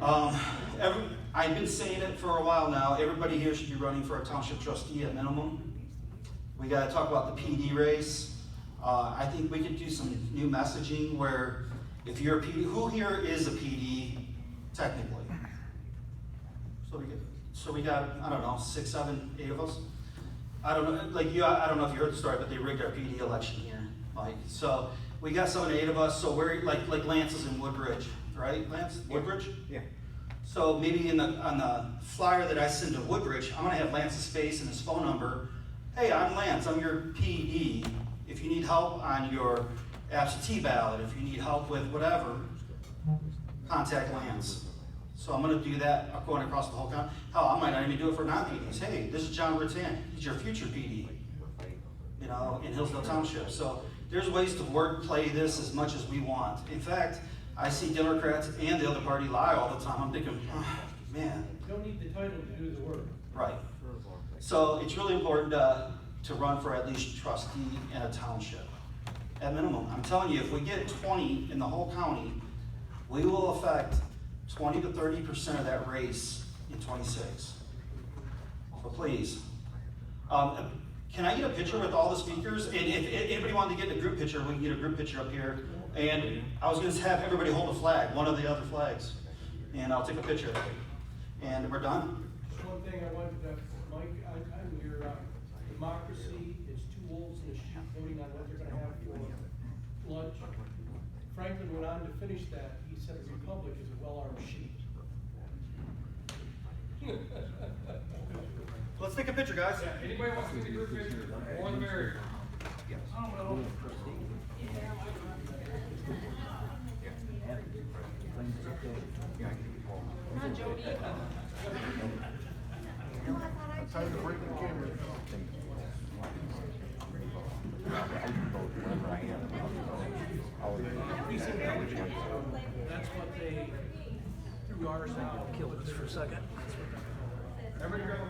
I've been saying it for a while now. Everybody here should be running for a township trustee at minimum. We gotta talk about the PD race. I think we could do some new messaging where if you're a PD, who here is a PD technically? So we got, I don't know, 6, 7, 8 of us. I don't know, I don't know if you heard the story, but they rigged our PD election here, Mike. So we got 7 or 8 of us. So we're like Lance is in Woodbridge, right? Lance, Woodbridge. Yeah. So maybe on the flyer that I send to Woodbridge, I'm gonna have Lance's face and his phone number. hey, I'm Lance, I'm your PD. If you need help on your absentee ballot, if you need help with whatever, contact Lance. So I'm gonna do that going across the whole county. Hell, I might not even do it for non-PDs. Hey, this is John Rattan, he's your future PD, you know, in Hillsdale Township. So there's ways to play this as much as we want. In fact, I see Democrats and the other party lie all the time. I'm thinking, oh, man. You don't need the title to do the work. Right. So it's really important to run for at least trustee in a township. At minimum, I'm telling you, if we get 20 in the whole county, we will affect 20 to 30% of that race in 26. So please. Can I get a picture with all the speakers? And if anybody wanted to get a group picture, we can get a group picture up here. And I was going to have everybody hold a flag, one of the other flags. And I'll take a picture. And we're done. Just one thing I wanted to, Mike, on your democracy, it's two wolves in a sheep voting on what they're gonna have for lunch. Franklin went on to finish that. He said the republic is a well-armed sheep. Let's take a picture, guys. Yeah, anybody wants to get a group picture, more the merrier. Time to break the camera. That's what they threw ours out. Kill us for a second. Everybody grab a